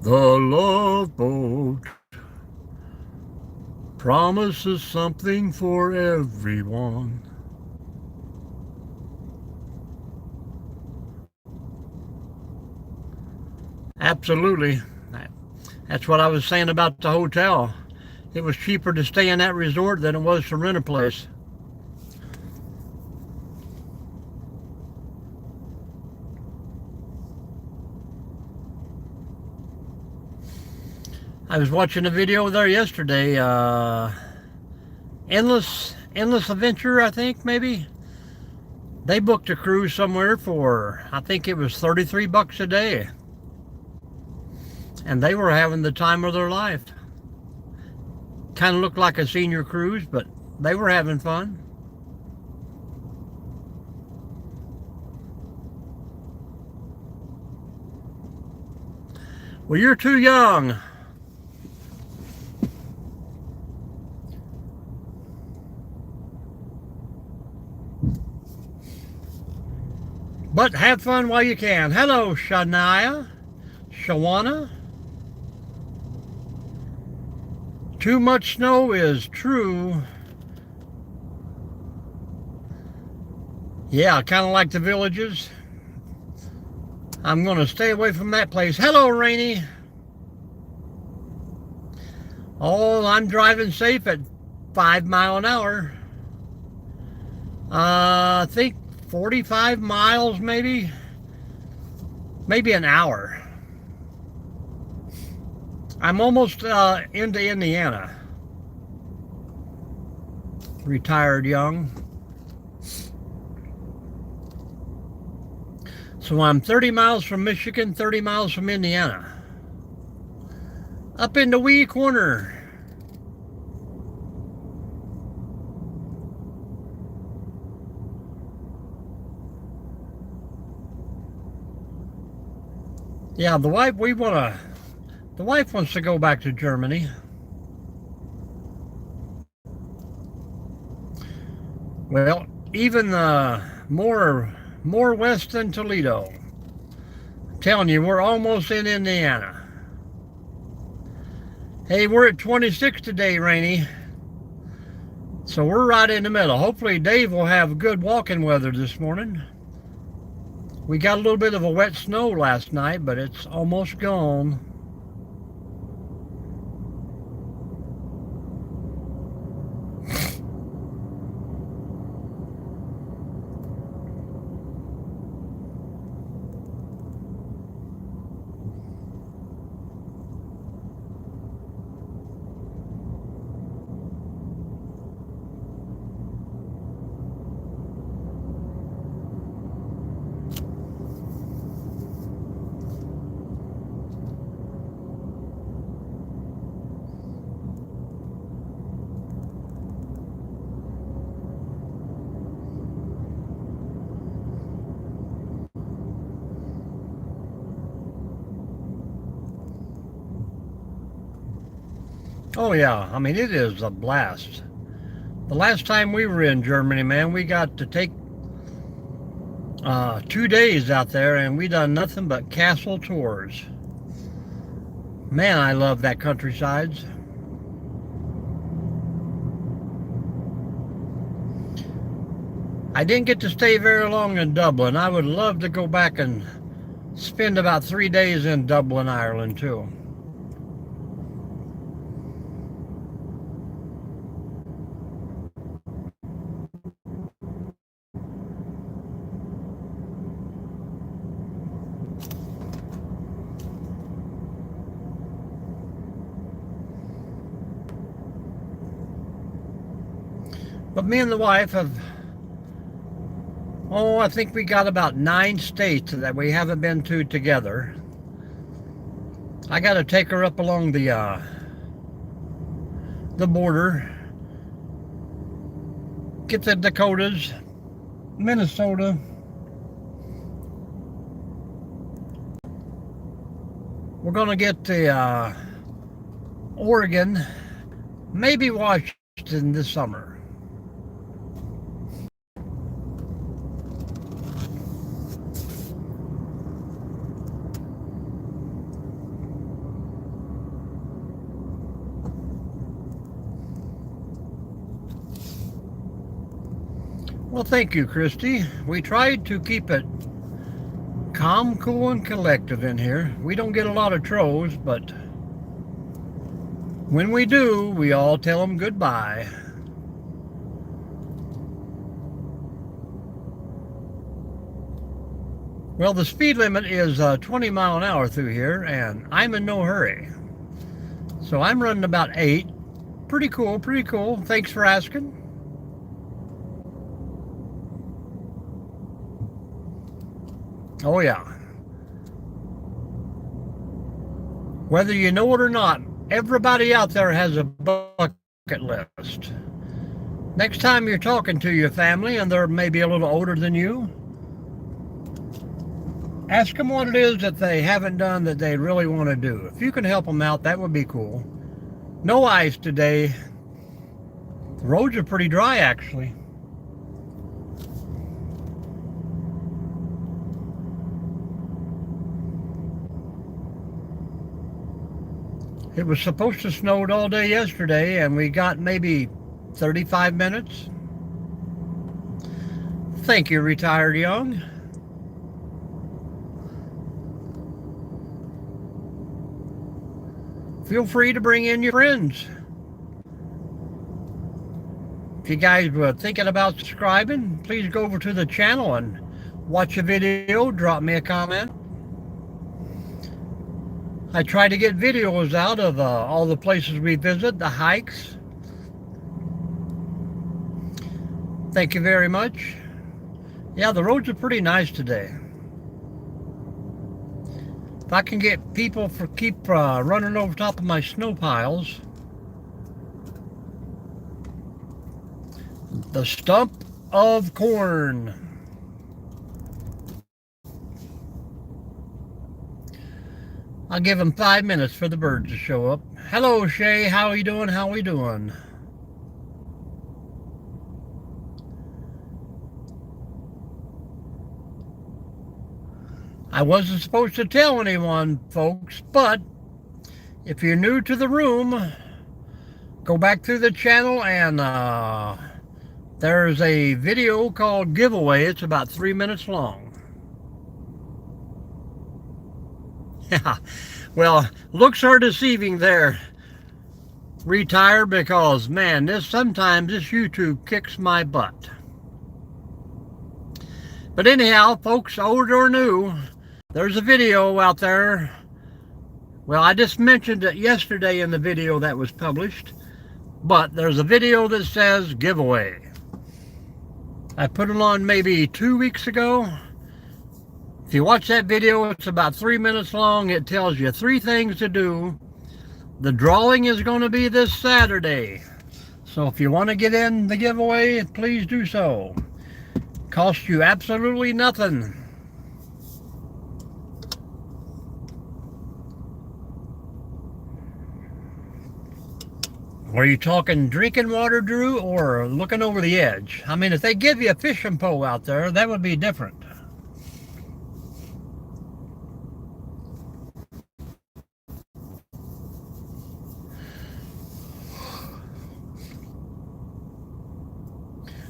The Love Boat promises something for everyone. Absolutely. That's what I was saying about the hotel. It was cheaper to stay in that resort than it was to rent a place. I was watching a video there yesterday. Endless Adventure, I think, maybe. They booked a cruise somewhere for, I think it was $33 a day. And they were having the time of their life. Kind of looked like a senior cruise, but they were having fun. Well, you're too young. But have fun while you can. Hello, Shania. Shawana. Too much snow is true. Yeah, kind of like the villages. I'm going to stay away from that place. Hello, Rainy. Oh, I'm driving safe at 5 miles an hour. I think 45 miles maybe an hour. I'm almost into Indiana. Retired young. So I'm 30 miles from Michigan, 30 miles from Indiana. Up in the wee corner. Yeah, the wife wants to go back to Germany. Well, even more west than Toledo. I'm telling you, we're almost in Indiana. Hey, we're at 26 today, Rainy. So we're right in the middle. Hopefully Dave will have good walking weather this morning. We got a little bit of a wet snow last night, but it's almost gone. Oh yeah, I mean, it is a blast. The last time we were in Germany, man, we got to take 2 days out there, and we done nothing but castle tours. Man, I love that countryside. I didn't get to stay very long in Dublin. I would love to go back and spend about 3 days in Dublin, Ireland, too. But me and the wife have, I think we got about 9 states that we haven't been to together. I got to take her up along the border, get the Dakotas, Minnesota, We're going to get to Oregon, maybe Washington this summer. Well, thank you, Christy. We tried to keep it calm, cool, and collective in here. We don't get a lot of trolls, but when we do, we all tell them goodbye. Well, the speed limit is 20 mile an hour through here, and I'm in no hurry. So I'm running about 8. Pretty cool, pretty cool. Thanks for asking. Oh yeah. Whether you know it or not, everybody out there has a bucket list. Next time you're talking to your family and they're maybe a little older than you, ask them what it is that they haven't done that they really want to do. If you can help them out, that would be cool. No ice today. The roads are pretty dry, actually. It was supposed to snow all day yesterday, and we got maybe 35 minutes. Thank you, Retired Young. Feel free to bring in your friends. If you guys were thinking about subscribing, please go over to the channel and watch a video, drop me a comment. I try to get videos out of all the places we visit, the hikes. Thank you very much. Yeah, the roads are pretty nice today. If I can get people to keep running over top of my snow piles. The stump of corn. I'll give them 5 minutes for the birds to show up. Hello, Shay. How are you doing? How are we doing? I wasn't supposed to tell anyone, folks, but if you're new to the room, go back through the channel and there's a video called Giveaway. It's about 3 minutes long. Yeah, well, looks are deceiving there, Retired, because man, sometimes this YouTube kicks my butt. But anyhow, folks, old or new, there's a video out there. Well, I just mentioned it yesterday in the video that was published, but there's a video that says giveaway. I put it on maybe 2 weeks ago. If you watch that video, it's about 3 minutes long. It tells you 3 things to do. The drawing is going to be this Saturday. So if you want to get in the giveaway, please do so. Costs you absolutely nothing. Were you talking drinking water, Drew, or looking over the edge? I mean, if they give you a fishing pole out there, that would be different.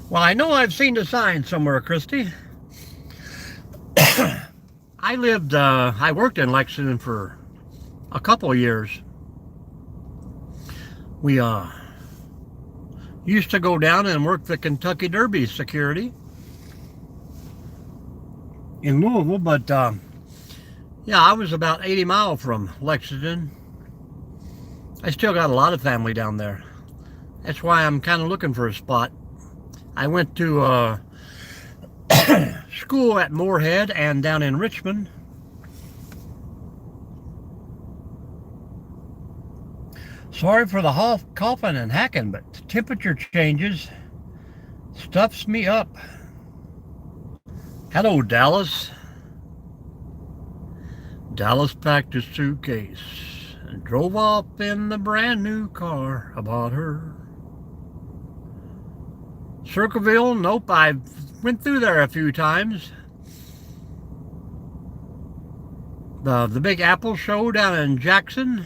Well, I know I've seen the sign somewhere, Christy. I worked in Lexington for a couple of years. We used to go down and work the Kentucky Derby security in Louisville, but yeah, I was about 80 miles from Lexington. I still got a lot of family down there. That's why I'm kind of looking for a spot. I went to school at Moorhead and down in Richmond. Sorry for the coughing and hacking, but the temperature changes stuffs me up. Hello, Dallas. Dallas packed his suitcase and drove off in the brand new car about her. Circleville, nope, I went through there a few times. The Big Apple show down in Jackson.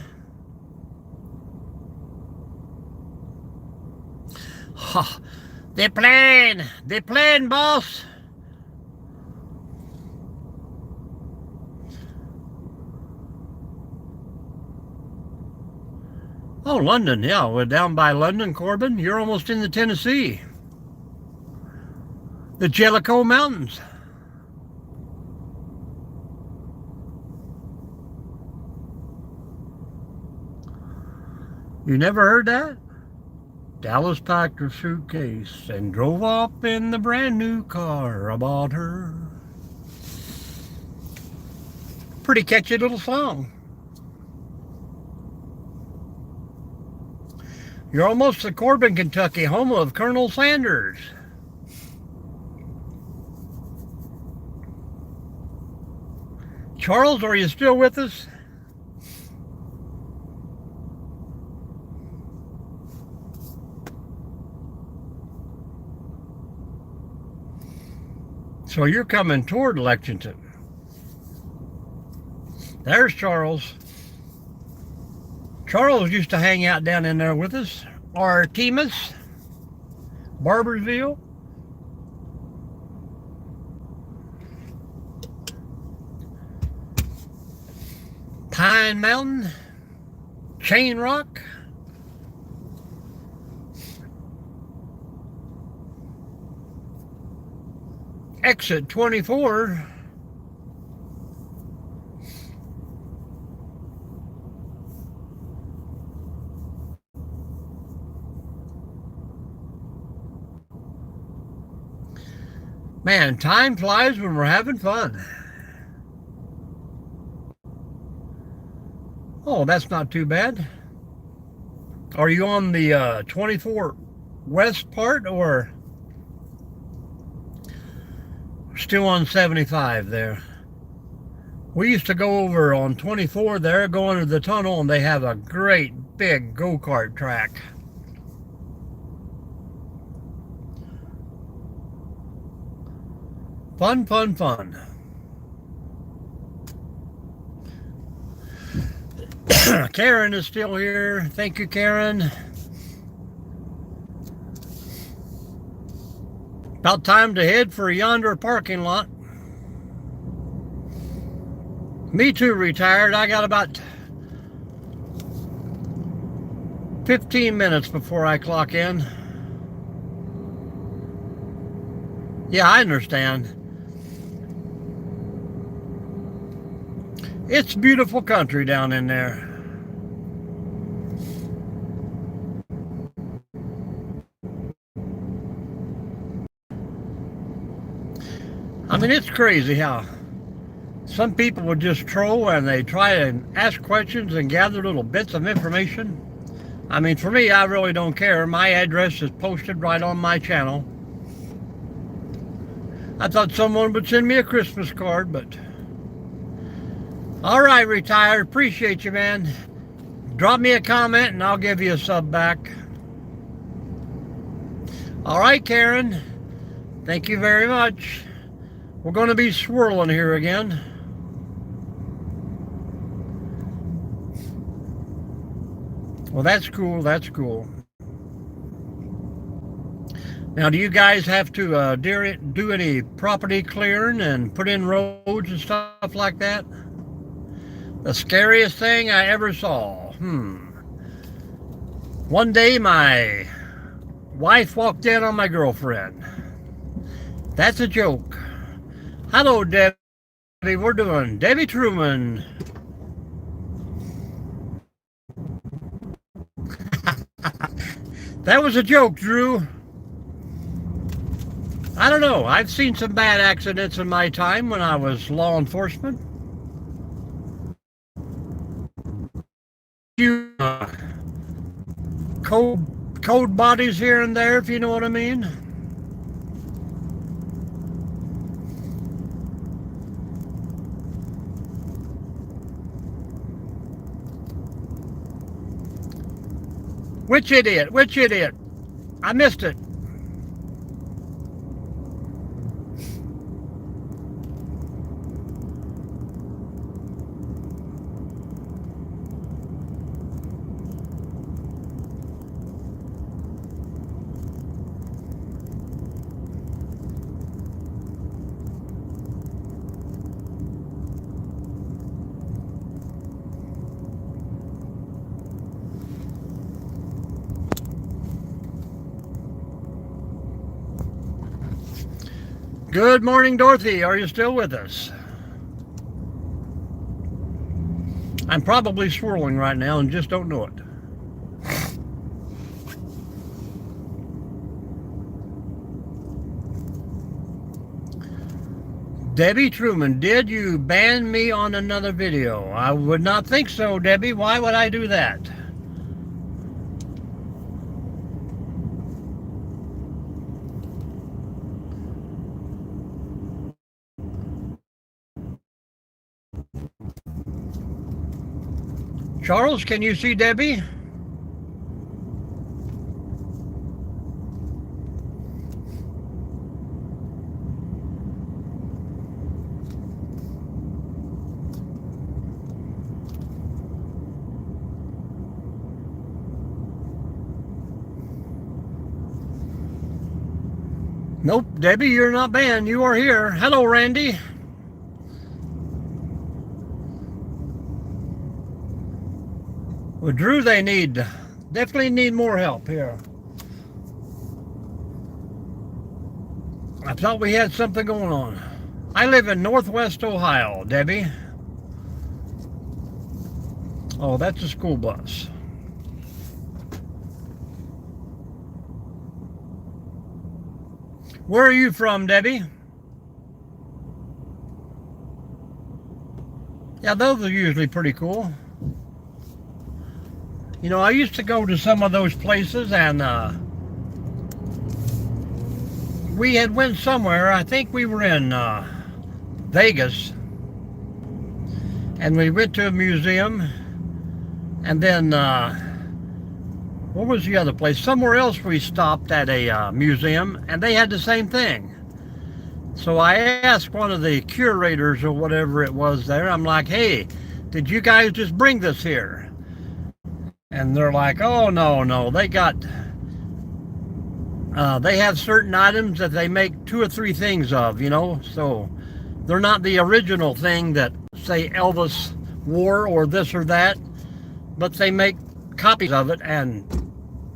Oh, they're playing, boss. Oh, London, yeah, we're down by London, Corbin. You're almost in the Tennessee. The Jellicoe Mountains. You never heard that? Dallas packed her suitcase and drove off in the brand new car about her. Pretty catchy little song. You're almost to Corbin, Kentucky, home of Colonel Sanders. Charles, are you still with us? So you're coming toward Lexington. There's Charles. Charles used to hang out down in there with us. Artemis, Barbersville. Pine Mountain, Chain Rock. Exit 24. Man, time flies when we're having fun. Oh, that's not too bad. Are you on the 24 west part or still on 75 there? We used to go over on 24 there, go under the tunnel, and they have a great big go-kart track. Fun, fun, fun. Karen is still here. Thank you, Karen. About time to head for yonder parking lot. Me too, retired. I got about 15 minutes before I clock in. Yeah, I understand. It's beautiful country down in there. I mean, it's crazy how some people would just troll and they try to ask questions and gather little bits of information. I mean, for me, I really don't care. My address is posted right on my channel. I thought someone would send me a Christmas card, but... All right, retired. Appreciate you, man. Drop me a comment and I'll give you a sub back. All right, Karen. Thank you very much. We're going to be swirling here again. Well, that's cool. That's cool. Now, do you guys have to do any property clearing and put in roads and stuff like that? The scariest thing I ever saw. One day my wife walked in on my girlfriend. That's a joke. Hello, Debbie. We're doing Debbie Truman. That was a joke, Drew. I don't know. I've seen some bad accidents in my time when I was law enforcement. Few code bodies here and there, if you know what I mean. Which idiot? Which idiot? I missed it. Good morning, Dorothy. Are you still with us? I'm probably swirling right now and just don't know it. Debbie Truman, did you ban me on another video? I would not think so, Debbie. Why would I do that? Charles, can you see Debbie? Nope, Debbie, you're not banned. You are here. Hello, Randy. Well, Drew, they definitely need more help here. I thought we had something going on. I live in Northwest Ohio, Debbie. Oh, that's a school bus. Where are you from, Debbie? Yeah, those are usually pretty cool. You know, I used to go to some of those places, and we had went somewhere. I think we were in Vegas, and we went to a museum, and then what was the other place? Somewhere else we stopped at a museum, and they had the same thing. So I asked one of the curators or whatever it was there, I'm like, hey, did you guys just bring this here? And they're like, oh, no, they have certain items that they make 2 or 3 things of, you know, so they're not the original thing that, say, Elvis wore or this or that, but they make copies of it, and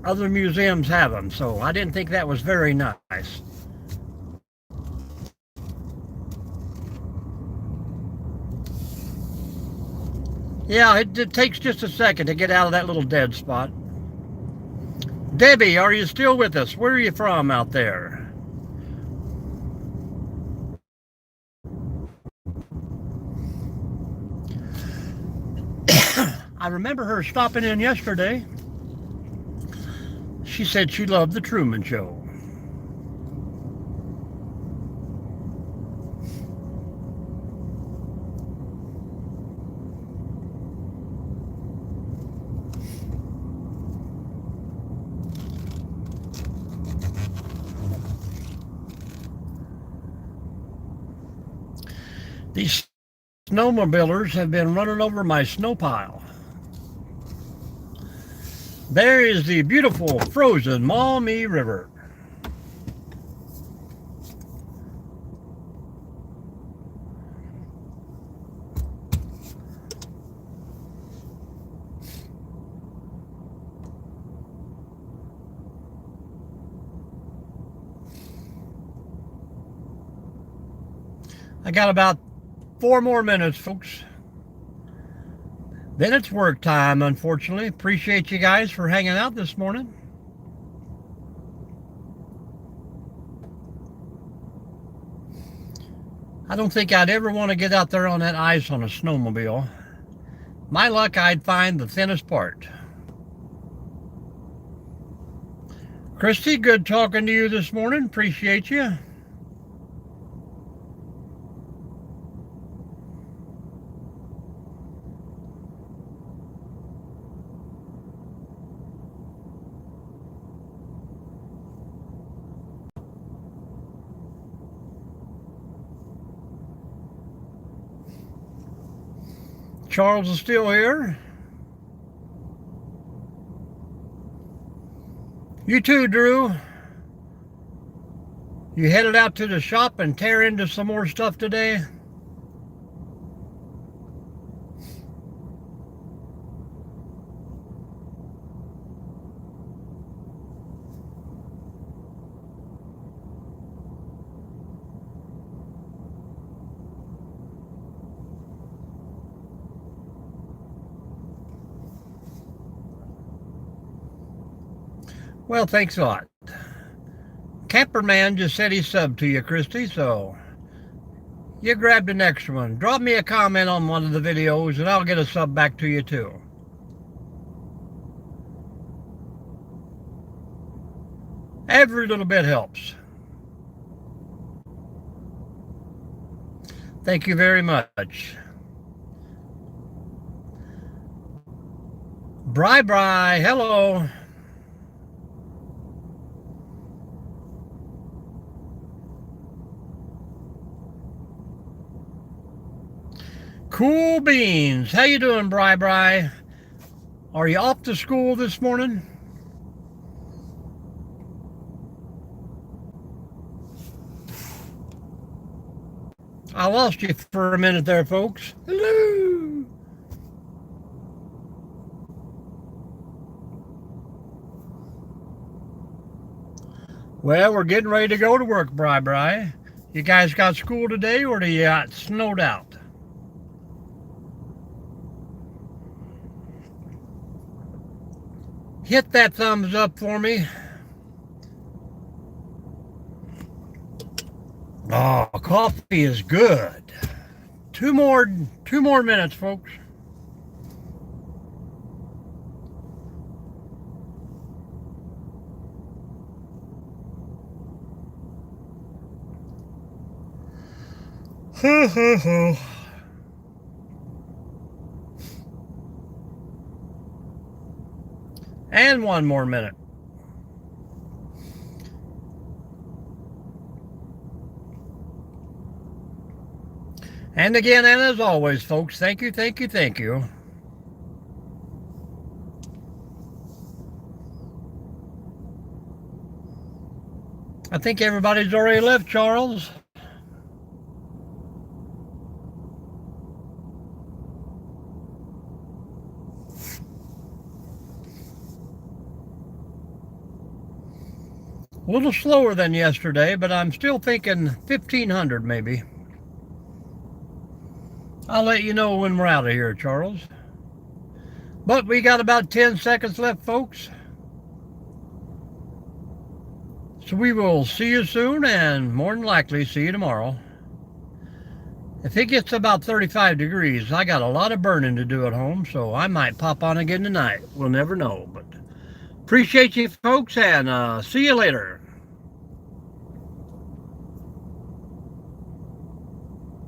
other museums have them, so I didn't think that was very nice. Yeah, it takes just a second to get out of that little dead spot. Debbie, are you still with us? Where are you from out there? I remember her stopping in yesterday. She said she loved the Truman Show. These snowmobilers have been running over my snow pile. There is the beautiful frozen Maumee River. I got about 4 more minutes, folks. Then it's work time, unfortunately. Appreciate you guys for hanging out this morning. I don't think I'd ever want to get out there on that ice on a snowmobile. My luck, I'd find the thinnest part. Christy, good talking to you this morning. Appreciate you. Charles is still here. You too, Drew. You headed out to the shop and tear into some more stuff today? Well, thanks a lot. Camperman just said he subbed to you, Christy, so you grab the next one. Drop me a comment on one of the videos and I'll get a sub back to you too. Every little bit helps. Thank you very much. Bri, hello. Cool beans. How you doing, Bri? Are you off to school this morning? I lost you for a minute there, folks. Hello. Well, we're getting ready to go to work, Bri. You guys got school today, or do you got snowed out? Hit that thumbs up for me. Oh, coffee is good. Two more minutes, folks. Ho, ho, ho. And one more minute. And again, and as always, folks, thank you. I think everybody's already left, Charles. A little slower than yesterday, but I'm still thinking 1,500 maybe. I'll let you know when we're out of here, Charles. But we got about 10 seconds left, folks. So we will see you soon, and more than likely see you tomorrow. If it gets about 35 degrees, I got a lot of burning to do at home, so I might pop on again tonight. We'll never know, but appreciate you, folks, and see you later.